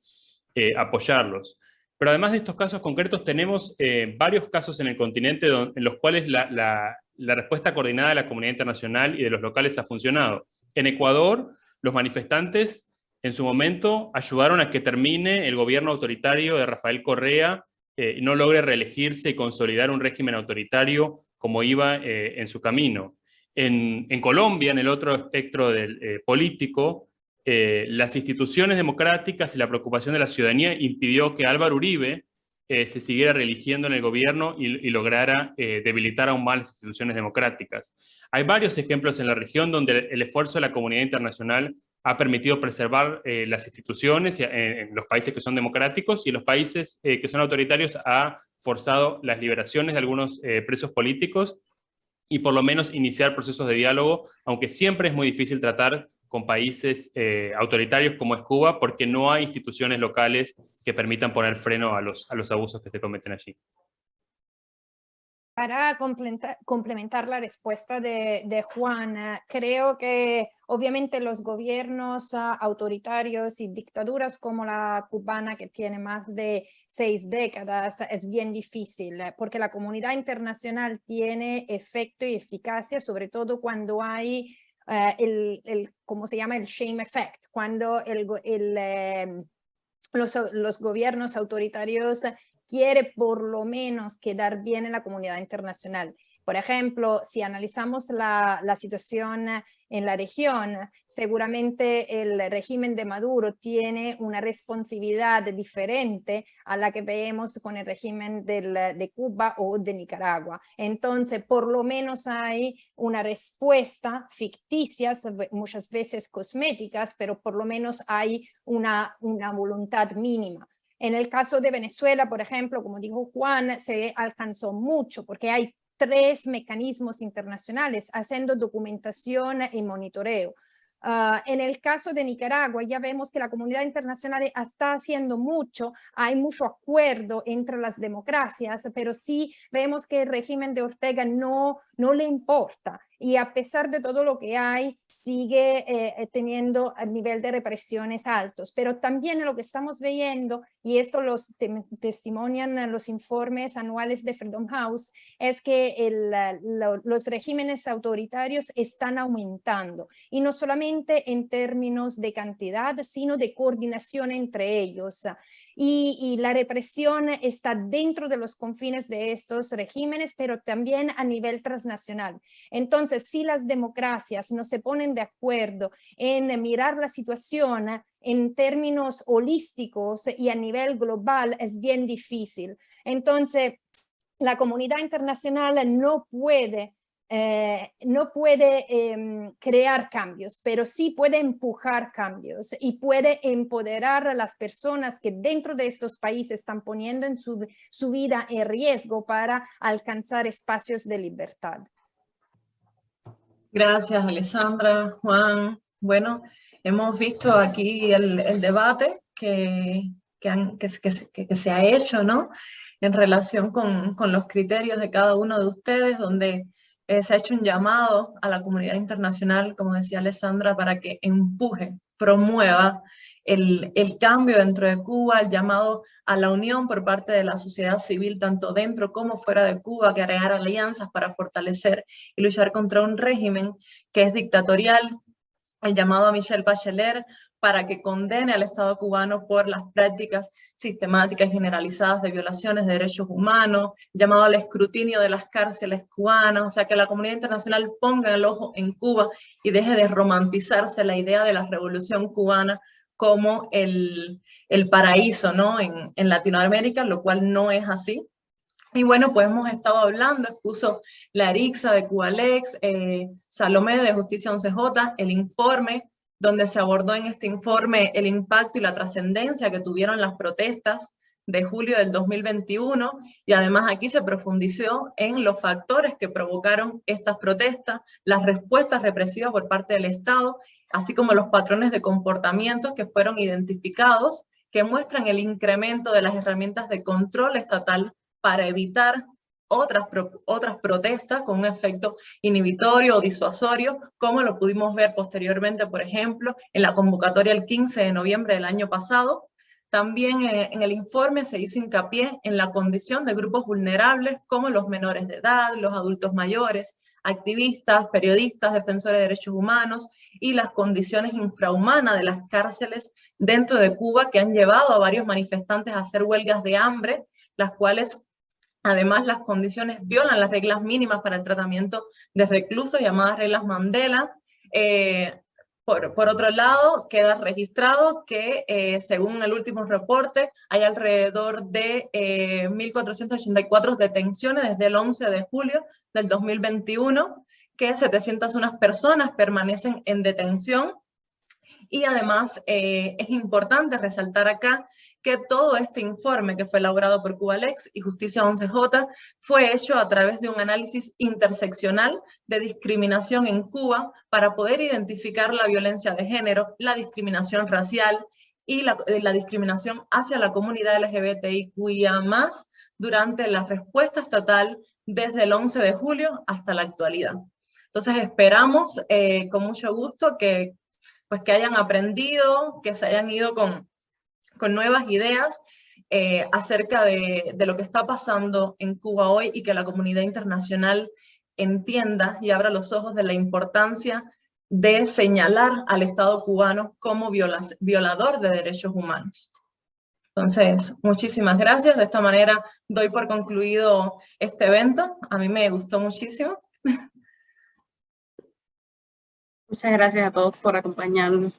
apoyarlos. Pero además de estos casos concretos tenemos varios casos en el continente en los cuales la respuesta coordinada de la comunidad internacional y de los locales ha funcionado. En Ecuador, los manifestantes en su momento ayudaron a que termine el gobierno autoritario de Rafael Correa y no logre reelegirse y consolidar un régimen autoritario como iba en su camino. En Colombia, en el otro espectro político, las instituciones democráticas y la preocupación de la ciudadanía impidió que Álvaro Uribe se siguiera reeligiendo en el gobierno y lograra debilitar aún más las instituciones democráticas. Hay varios ejemplos en la región donde el esfuerzo de la comunidad internacional ha permitido preservar las instituciones en los países que son democráticos, y en los países que son autoritarios ha forzado las liberaciones de algunos presos políticos y por lo menos iniciar procesos de diálogo, aunque siempre es muy difícil tratar con países autoritarios como es Cuba, porque no hay instituciones locales que permitan poner freno a los abusos que se cometen allí. Para complementar la respuesta de Juan, creo que obviamente los gobiernos autoritarios y dictaduras como la cubana, que tiene más de 6 décadas, es bien difícil, porque la comunidad internacional tiene efecto y eficacia, sobre todo cuando hay ¿cómo se llama? El shame effect, cuando los gobiernos autoritarios quiere por lo menos quedar bien en la comunidad internacional. Por ejemplo, si analizamos la situación en la región, seguramente el régimen de Maduro tiene una responsabilidad diferente a la que vemos con el régimen de Cuba o de Nicaragua. Entonces, por lo menos hay una respuesta ficticia, muchas veces cosméticas, pero por lo menos hay una voluntad mínima. En el caso de Venezuela, por ejemplo, como dijo Juan, se alcanzó mucho porque hay 3 mecanismos internacionales haciendo documentación y monitoreo. En el caso de Nicaragua, ya vemos que la comunidad internacional está haciendo mucho, hay mucho acuerdo entre las democracias, pero sí vemos que el régimen de Ortega no le importa. Y a pesar de todo lo que hay, sigue teniendo el nivel de represiones altos. Pero también lo que estamos viendo, y esto los testimonian los informes anuales de Freedom House, es que los regímenes autoritarios están aumentando. Y no solamente en términos de cantidad, sino de coordinación entre ellos. Y la represión está dentro de los confines de estos regímenes, pero también a nivel transnacional. Entonces, si las democracias no se ponen de acuerdo en mirar la situación en términos holísticos y a nivel global, es bien difícil. Entonces, la comunidad internacional no puede crear cambios, pero sí puede empujar cambios y puede empoderar a las personas que dentro de estos países están poniendo en su vida en riesgo para alcanzar espacios de libertad. Gracias, Alessandra, Juan. Bueno, hemos visto aquí el debate que se ha hecho, ¿no? En relación con los criterios de cada uno de ustedes, donde se ha hecho un llamado a la comunidad internacional, como decía Alessandra, para que empuje, promueva el cambio dentro de Cuba, el llamado a la unión por parte de la sociedad civil, tanto dentro como fuera de Cuba, que crear alianzas para fortalecer y luchar contra un régimen que es dictatorial, el llamado a Michelle Bachelet para que condene al Estado cubano por las prácticas sistemáticas y generalizadas de violaciones de derechos humanos, llamado al escrutinio de las cárceles cubanas, o sea, que la comunidad internacional ponga el ojo en Cuba y deje de romantizarse la idea de la revolución cubana como el paraíso, ¿no? en Latinoamérica, lo cual no es así. Y bueno, pues hemos estado hablando, expuso Laritza de Cubalex, Salomé de Justicia 11J, el informe, donde se abordó en este informe el impacto y la trascendencia que tuvieron las protestas de julio del 2021, y además aquí se profundizó en los factores que provocaron estas protestas, las respuestas represivas por parte del Estado, así como los patrones de comportamientos que fueron identificados, que muestran el incremento de las herramientas de control estatal para evitar otras protestas con un efecto inhibitorio o disuasorio, como lo pudimos ver posteriormente, por ejemplo, en la convocatoria el 15 de noviembre del año pasado. También en el informe se hizo hincapié en la condición de grupos vulnerables como los menores de edad, los adultos mayores, activistas, periodistas, defensores de derechos humanos y las condiciones infrahumanas de las cárceles dentro de Cuba que han llevado a varios manifestantes a hacer huelgas de hambre, las cuales además las condiciones violan las reglas mínimas para el tratamiento de reclusos, llamadas reglas Mandela. Por otro lado, queda registrado que según el último reporte hay alrededor de 1.484 detenciones desde el 11 de julio del 2021, que 701 personas permanecen en detención. Y además es importante resaltar acá que todo este informe que fue elaborado por Cubalex y Justicia 11J fue hecho a través de un análisis interseccional de discriminación en Cuba para poder identificar la violencia de género, la discriminación racial y la discriminación hacia la comunidad LGBTIQIA+, durante la respuesta estatal desde el 11 de julio hasta la actualidad. Entonces esperamos con mucho gusto que hayan aprendido, que se hayan ido con nuevas ideas acerca de lo que está pasando en Cuba hoy y que la comunidad internacional entienda y abra los ojos de la importancia de señalar al Estado cubano como violador de derechos humanos. Entonces, muchísimas gracias. De esta manera doy por concluido este evento. A mí me gustó muchísimo. Muchas gracias a todos por acompañarnos.